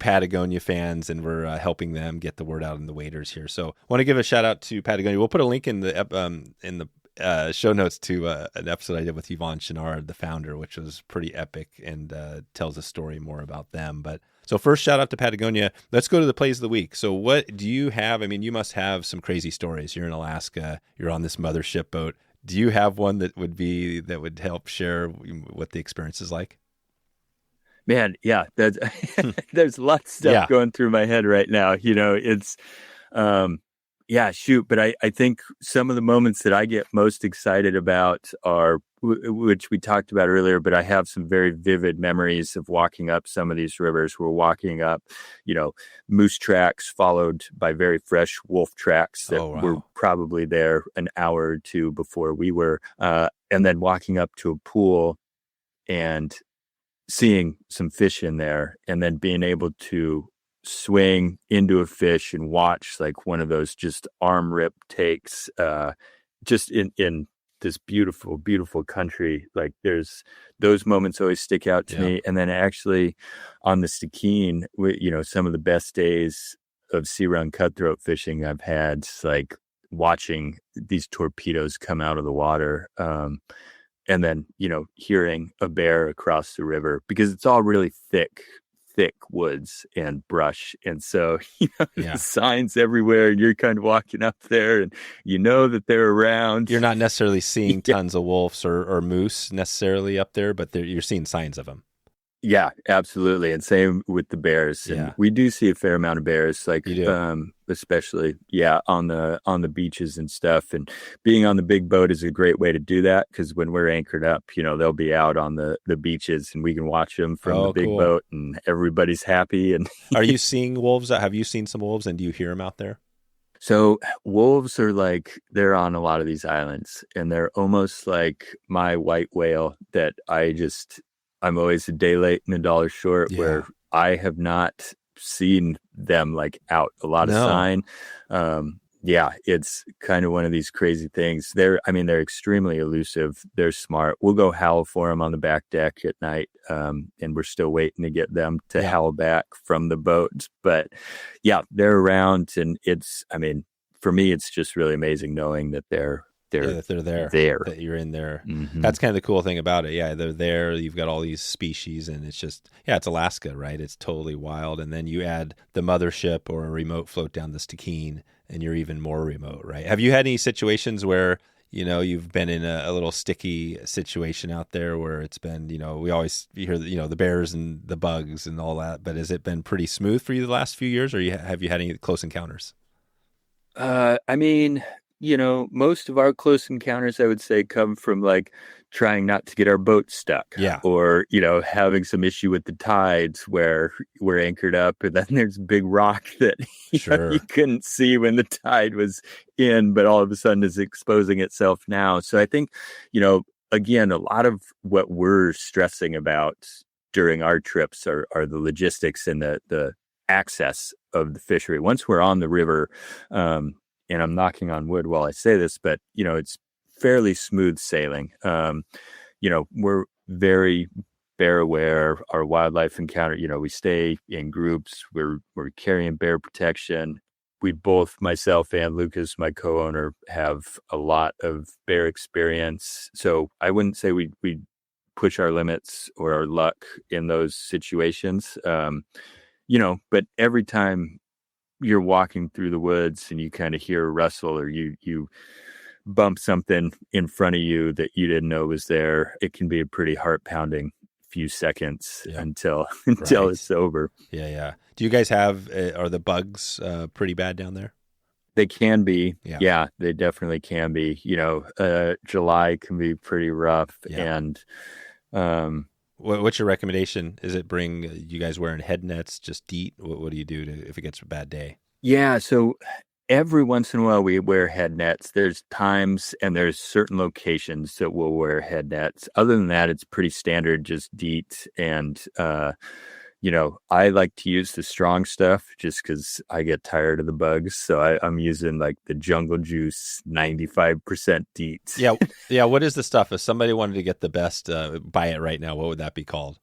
Patagonia fans, and we're helping them get the word out in the waders here. So I want to give a shout out to Patagonia. We'll put a link in the show notes to an episode I did with Yvonne Chenard, the founder, which was pretty epic and tells a story more about them. But so first, shout out to Patagonia. Let's go to the plays of the week. So what do you have? I mean, you must have some crazy stories. You're in Alaska. You're on this mothership boat. Do you have one that would help share what the experience is like? Man, yeah, there's lots of stuff going through my head right now. It's, shoot. But I think some of the moments that I get most excited about are, which we talked about earlier, but I have some very vivid memories of walking up some of these rivers. We're walking up, moose tracks followed by very fresh wolf tracks that were probably there an hour or two before we were, and then walking up to a pool and seeing some fish in there, and then being able to swing into a fish and watch like one of those just arm rip takes, just in this beautiful, beautiful country. Like there's those moments always stick out to me. And then actually on the Stikine, some of the best days of sea run cutthroat fishing I've had, like watching these torpedoes come out of the water. And then, hearing a bear across the river, because it's all really thick thick woods and brush. And so, Yeah. signs everywhere, and you're kind of walking up there and that they're around. You're not necessarily seeing Yeah. tons of wolves or moose necessarily up there, but you're seeing signs of them. Yeah, absolutely. And same with the bears. And Yeah. we do see a fair amount of bears, like You do? especially on the beaches and stuff. And being on the big boat is a great way to do that, because when we're anchored up, they'll be out on the beaches and we can watch them from the big cool. boat, and everybody's happy. And Are you seeing wolves? Have you seen some wolves, and do you hear them out there? so wolves are they're on a lot of these islands, and they're almost like my white whale that I'm always a day late and a dollar short, where I have not seen them out a lot of sign. It's kind of one of these crazy things. They're extremely elusive. They're smart. We'll go howl for them on the back deck at night. And we're still waiting to get them to howl back from the boat. But they're around, and for me, it's just really amazing knowing that they're that they're there, that you're in there. Mm-hmm. That's kind of the cool thing about it. Yeah, they're there. You've got all these species, and it's just, it's Alaska, right? It's totally wild. And then you add the mothership or a remote float down the Stikine, and you're even more remote, right? Have you had any situations where, you've been in a little sticky situation out there where it's been, we always hear, the bears and the bugs and all that, but has it been pretty smooth for you the last few years, or have you had any close encounters? Most of our close encounters, I would say, come from trying not to get our boat stuck. Yeah. Or, having some issue with the tides where we're anchored up, and then there's a big rock that you couldn't see when the tide was in, but all of a sudden is exposing itself now. So I think, again, a lot of what we're stressing about during our trips are the logistics and the access of the fishery. Once we're on the river, and I'm knocking on wood while I say this, but, it's fairly smooth sailing. We're very bear aware. Our wildlife encounter, we stay in groups. We're carrying bear protection. We both, myself and Lucas, my co-owner, have a lot of bear experience. So I wouldn't say we push our limits or our luck in those situations. But every time you're walking through the woods and you kind of hear a rustle, or you bump something in front of you that you didn't know was there, it can be a pretty heart-pounding few seconds until it's over. Yeah. Do you guys are the bugs pretty bad down there? They can be. Yeah, they definitely can be. July can be pretty rough. And what's your recommendation? Is it bring you guys wearing head nets, just DEET? What do you do if it gets a bad day? Yeah, so every once in a while we wear head nets. There's times and there's certain locations that we'll wear head nets. Other than that, it's pretty standard, just DEET. And, I like to use the strong stuff just because I get tired of the bugs. So I'm using the Jungle Juice 95% DEET. Yeah. What is the stuff? If somebody wanted to get the best, buy it right now, what would that be called?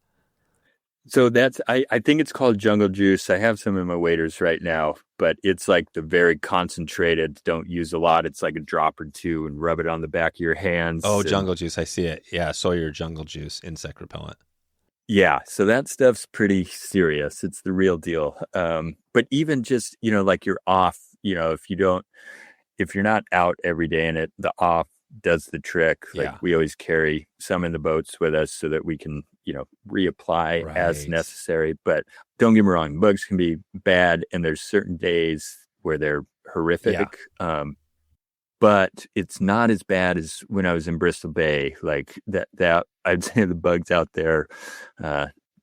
So I think it's called Jungle Juice. I have some in my waders right now, but it's the very concentrated, don't use a lot. It's a drop or two, and rub it on the back of your hands. Oh, Jungle Juice. I see it. Yeah. Sawyer Jungle Juice, insect repellent. Yeah. So that stuff's pretty serious. It's the real deal. But even just, you're off, if you're not out every day in it, the off does the trick. We always carry some in the boats with us so that we can, reapply as necessary. But don't get me wrong, bugs can be bad, and there's certain days where they're horrific. But it's not as bad as when I was in Bristol Bay. That I'd say the bugs out there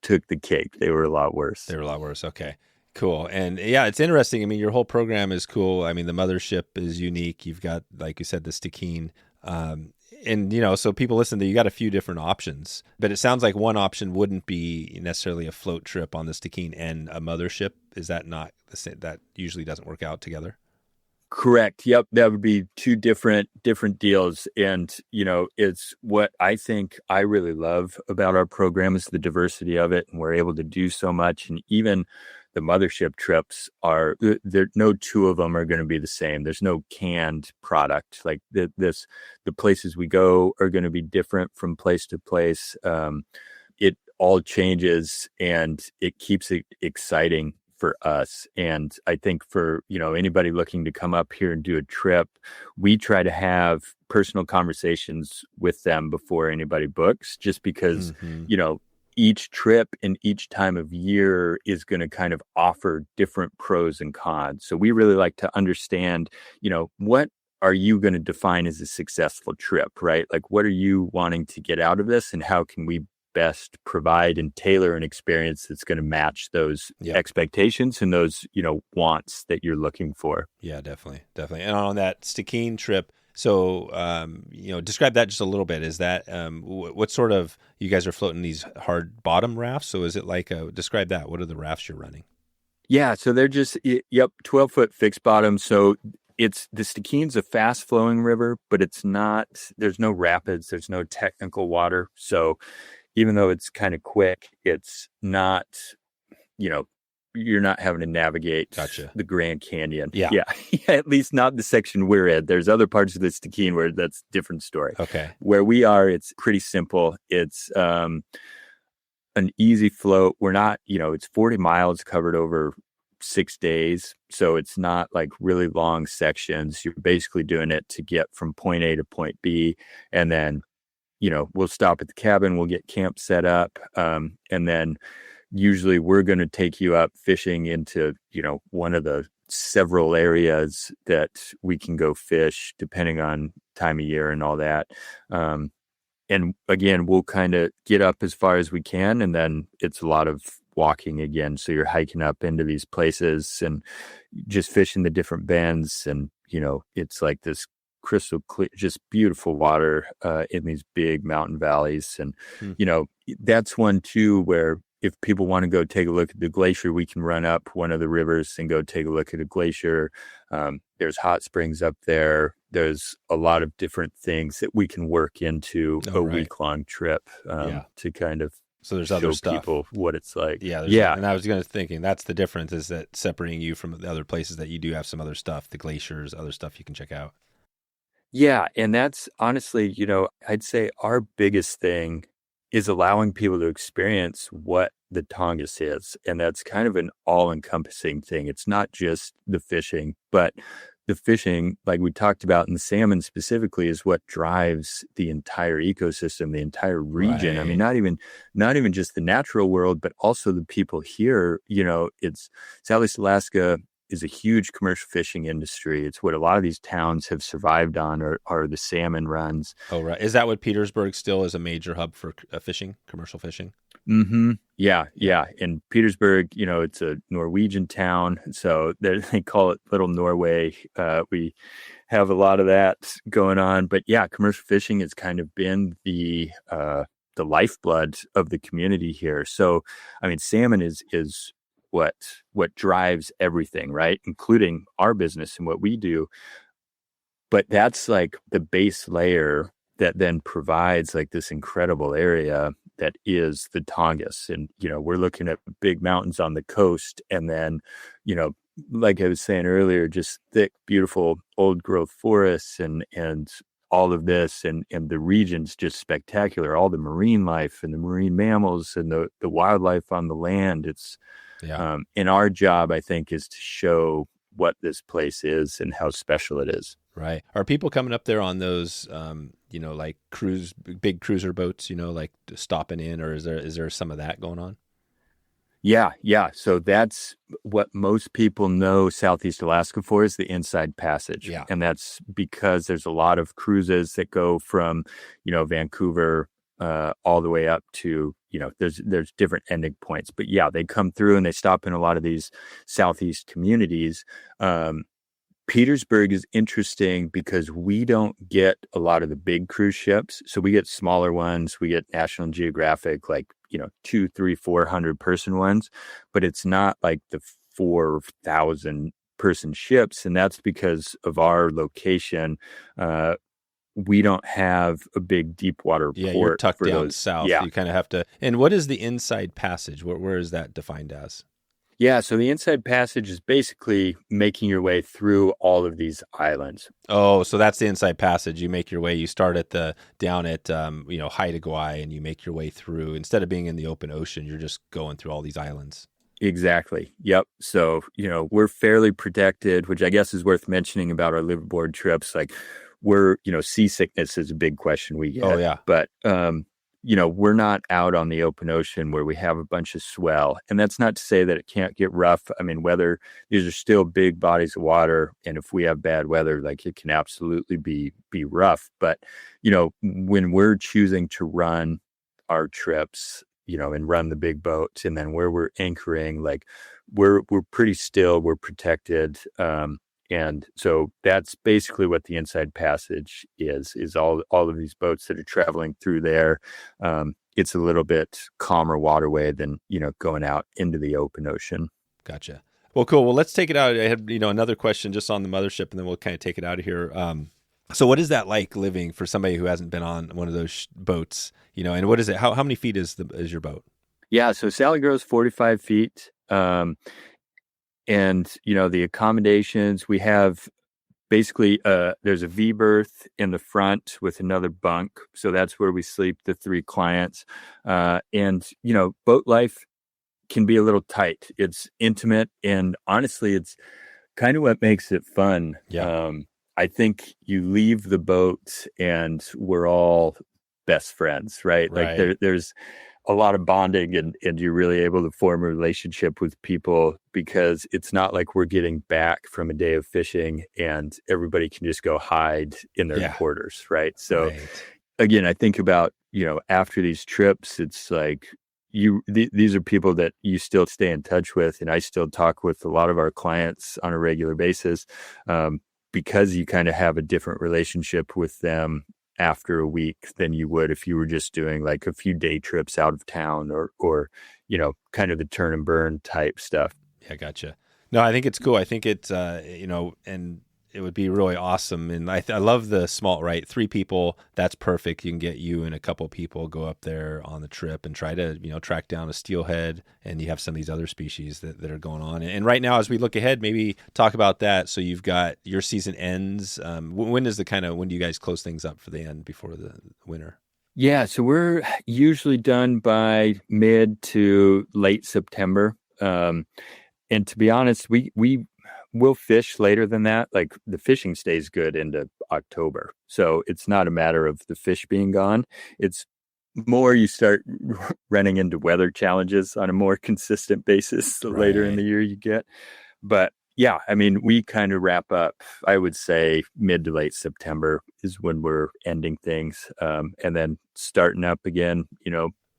took the cake. They were a lot worse. Okay. Cool. And it's interesting. Your whole program is cool. The mothership is unique. You've got, like you said, the Stikine. And, so people listen to, you got a few different options, but it sounds like one option wouldn't be necessarily a float trip on the Stikine and a mothership. Is that not the same? That usually doesn't work out together? Correct. Yep. That would be two different deals. And, it's what I think I really love about our program is the diversity of it. And we're able to do so much. And even the mothership trips no two of them are going to be the same. There's no canned product. The places we go are going to be different from place to place. It all changes, and it keeps it exciting for us. And I think for, anybody looking to come up here and do a trip, we try to have personal conversations with them before anybody books, just because, Mm-hmm. Each trip and each time of year is going to kind of offer different pros and cons. So we really like to understand, what are you going to define as a successful trip, right? Like, what are you wanting to get out of this, and how can we best provide and tailor an experience that's going to match those Yep. expectations and those, wants that you're looking for. Yeah, definitely. And on that Stikine trip, so, describe that just a little bit. Is that, what sort of, you guys are floating these hard bottom rafts? So is it like, describe that. What are the rafts you're running? Yeah. So they're just, 12-foot fixed bottom. So the Stikine's a fast flowing river, but there's no rapids, there's no technical water. So even though it's kind of quick, it's not, you're not having to navigate the Grand Canyon. Yeah. At least not the section we're in. There's other parts of the Stikine where that's a different story. Okay. Where we are, it's pretty simple. It's an easy float. We're not, it's 40 miles covered over 6 days. So it's not like really long sections. You're basically doing it to get from point A to point B. And then, we'll stop at the cabin, we'll get camp set up. And then usually we're going to take you up fishing into, one of the several areas that we can go fish depending on time of year and all that. And again, we'll kind of get up as far as we can, and then it's a lot of walking again. So you're hiking up into these places and just fishing the different bends. And, it's like this crystal clear, just beautiful water in these big mountain valleys. And, that's one too, where if people want to go take a look at the glacier, we can run up one of the rivers and go take a look at a glacier. There's hot springs up there. There's a lot of different things that we can work into week-long trip to kind of so there's show other stuff. People what it's like. Yeah. And I was thinking that's the difference, is that separating you from the other places that you do have some other stuff, the glaciers, other stuff you can check out. Yeah. And that's honestly, I'd say our biggest thing is allowing people to experience what the Tongass is. And that's kind of an all-encompassing thing. It's not just the fishing, but the fishing, like we talked about, and the salmon specifically, is what drives the entire ecosystem, the entire region. Right. I mean, not even just the natural world, but also the people here. It's Southeast Alaska is a huge commercial fishing industry. It's what a lot of these towns have survived on, are the salmon runs. Oh, right. Is that what Petersburg still is a major hub for fishing, commercial fishing? Mm-hmm. Yeah. In Petersburg, it's a Norwegian town, so they call it Little Norway. We have a lot of that going on, but yeah, commercial fishing has kind of been the lifeblood of the community here. So, I mean, salmon is what drives everything, right? Including our business and what we do. But that's like the base layer that then provides like this incredible area that is the Tongass. And, we're looking at big mountains on the coast, and then, like I was saying earlier, just thick, beautiful old growth forests and all of this, and the region's just spectacular. All the marine life and the marine mammals and the wildlife on the land. It's, and our job, I think, is to show what this place is and how special it is. Right. Are people coming up there on those, like big cruiser boats, like stopping in, or is there some of that going on? Yeah. So that's what most people know Southeast Alaska for, is the Inside Passage. Yeah. And that's because there's a lot of cruises that go from, Vancouver all the way up to, there's different ending points. But yeah, they come through and they stop in a lot of these Southeast communities. Petersburg is interesting because we don't get a lot of the big cruise ships. So we get smaller ones. We get National Geographic, like, 200, 300, 400 person ones, but it's not like the 4,000 person ships. And that's because of our location. We don't have a big deep water port. Yeah, you're tucked down south. Yeah. You kind of have to. And what is the Inside Passage? Where is that defined as? Yeah, so the Inside Passage is basically making your way through all of these islands. Oh, so that's the Inside Passage. You make your way. You start at down at Haida Gwaii, and you make your way through. Instead of being in the open ocean, you're just going through all these islands. Exactly. Yep. So, we're fairly protected, which I guess is worth mentioning about our liveaboard trips. Like seasickness is a big question we get. Oh, yeah. But, we're not out on the open ocean where we have a bunch of swell. And that's not to say that it can't get rough. I mean, these are still big bodies of water. And if we have bad weather, like it can absolutely be rough. But, when we're choosing to run our trips, and run the big boats, and then where we're anchoring, like we're pretty still, we're protected. And so that's basically what the Inside Passage is all of these boats that are traveling through there. It's a little bit calmer waterway than, going out into the open ocean. Gotcha. Well, cool. Well, let's take it out. I had, another question just on the mothership, and then we'll kind of take it out of here. So what is that like living for somebody who hasn't been on one of those boats, and what is it? How many feet is your boat? Yeah. So Sally Grows 45 feet. And, the accommodations we have, basically, there's a V berth in the front with another bunk. So that's where we sleep, the 3 clients. And, boat life can be a little tight. It's intimate. And honestly, it's kind of what makes it fun. Yeah. I think you leave the boat and we're all best friends, right? Like there's a lot of bonding, and you're really able to form a relationship with people, because it's not like we're getting back from a day of fishing and everybody can just go hide in their quarters, right? So again, I think about, after these trips, it's like these are people that you still stay in touch with, and I still talk with a lot of our clients on a regular basis. Because you kind of have a different relationship with them after a week than you would if you were just doing like a few day trips out of town or kind of the turn and burn type stuff. Yeah, gotcha. No, I think it's cool. I think it's, and it would be really awesome. And I love the small, right? 3 people, that's perfect. You can get you and a couple people go up there on the trip and try to, track down a steelhead, and you have some of these other species that are going on. And right now, as we look ahead, maybe talk about that. So you've got your season ends. When do you guys close things up for the end before the winter? Yeah. So we're usually done by mid to late September. And to be honest, we'll fish later than that. Like the fishing stays good into October. So it's not a matter of the fish being gone. It's more you start running into weather challenges on a more consistent basis the later in the year you get. But yeah, I mean, we kind of wrap up, I would say mid to late September is when we're ending things. And then starting up again,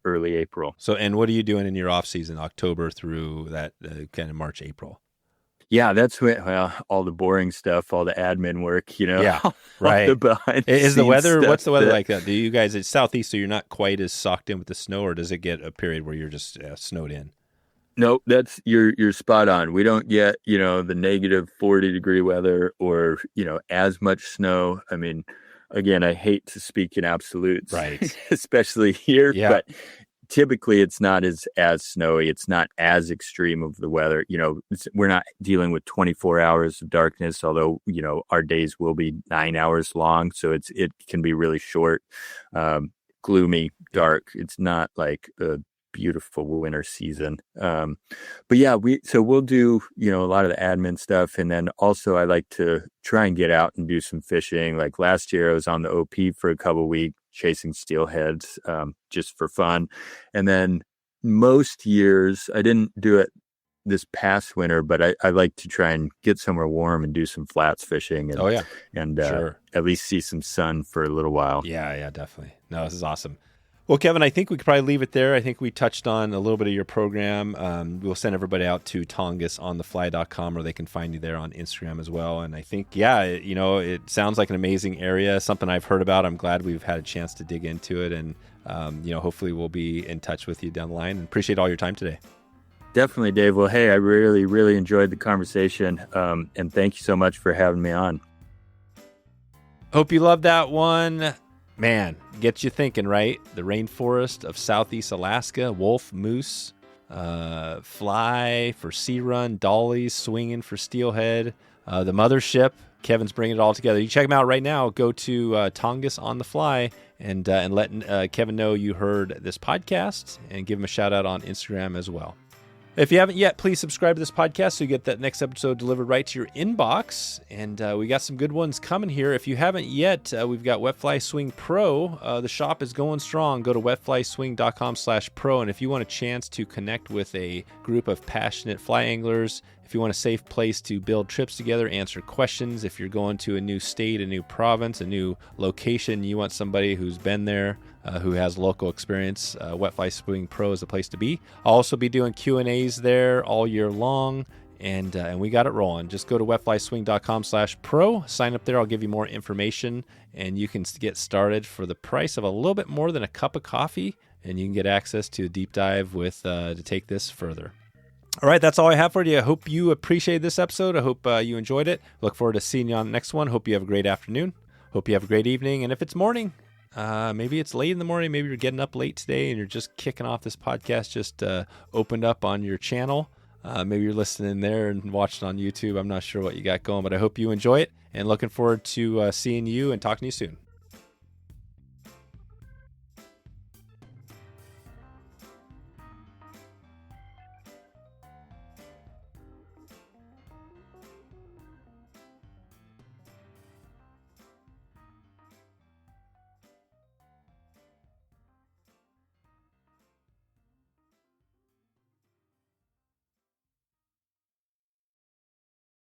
early April. So, and what are you doing in your off season, October through that kind of March, April? Yeah, that's all the boring stuff, all the admin work, Yeah, right. Is the weather, what's the weather like that? Do you guys, it's southeast, so you're not quite as socked in with the snow, or does it get a period where you're just snowed in? No, that's, you're spot on. We don't get, the negative 40-degree weather or, as much snow. I mean, again, I hate to speak in absolutes, right? Especially here, but typically it's not as snowy. It's not as extreme of the weather. We're not dealing with 24 hours of darkness, although, our days will be 9 hours long. So it can be really short, gloomy, dark. It's not like a beautiful winter season. But yeah, we'll do, a lot of the admin stuff. And then also I like to try and get out and do some fishing. Like last year I was on the OP for a couple of weeks chasing steelheads, just for fun. And then most years I didn't do it this past winter, but I like to try and get somewhere warm and do some flats fishing and sure. At least see some sun for a little while. Yeah, definitely. No, this is awesome. Well, Kevin, I think we could probably leave it there. I think we touched on a little bit of your program. We'll send everybody out to tongassonthefly.com, or they can find you there on Instagram as well. And I think, it sounds like an amazing area, something I've heard about. I'm glad we've had a chance to dig into it. And, hopefully we'll be in touch with you down the line. And appreciate all your time today. Definitely, Dave. Well, hey, I really, really enjoyed the conversation. And thank you so much for having me on. Hope you loved that one. Man, gets you thinking, right? The rainforest of Southeast Alaska, wolf, moose, fly for sea run, dollies, swinging for steelhead, the mothership. Kevin's bringing it all together. You check him out right now. Go to Tongass on the Fly and let Kevin know you heard this podcast, and give him a shout out on Instagram as well. If you haven't yet, please subscribe to this podcast so you get that next episode delivered right to your inbox. And we got some good ones coming here. If you haven't yet, we've got Wet Fly Swing Pro. The shop is going strong. Go to wetflyswing.com/pro. And if you want a chance to connect with a group of passionate fly anglers, if you want a safe place to build trips together, answer questions, if you're going to a new state, a new province, a new location, you want somebody who's been there, who has local experience, Wet Fly Swing Pro is the place to be. I'll also be doing Q&As there all year long, and we got it rolling. Just go to wetflyswing.com/pro, sign up there. I'll give you more information, and you can get started for the price of a little bit more than a cup of coffee, and you can get access to a deep dive with to take this further. All right, that's all I have for you. I hope you appreciated this episode. I hope you enjoyed it. Look forward to seeing you on the next one. Hope you have a great afternoon. Hope you have a great evening. And if it's morning, maybe it's late in the morning, maybe you're getting up late today and you're just kicking off this podcast, just opened up on your channel. Maybe you're listening there and watching on YouTube. I'm not sure what you got going, but I hope you enjoy it, and looking forward to seeing you and talking to you soon.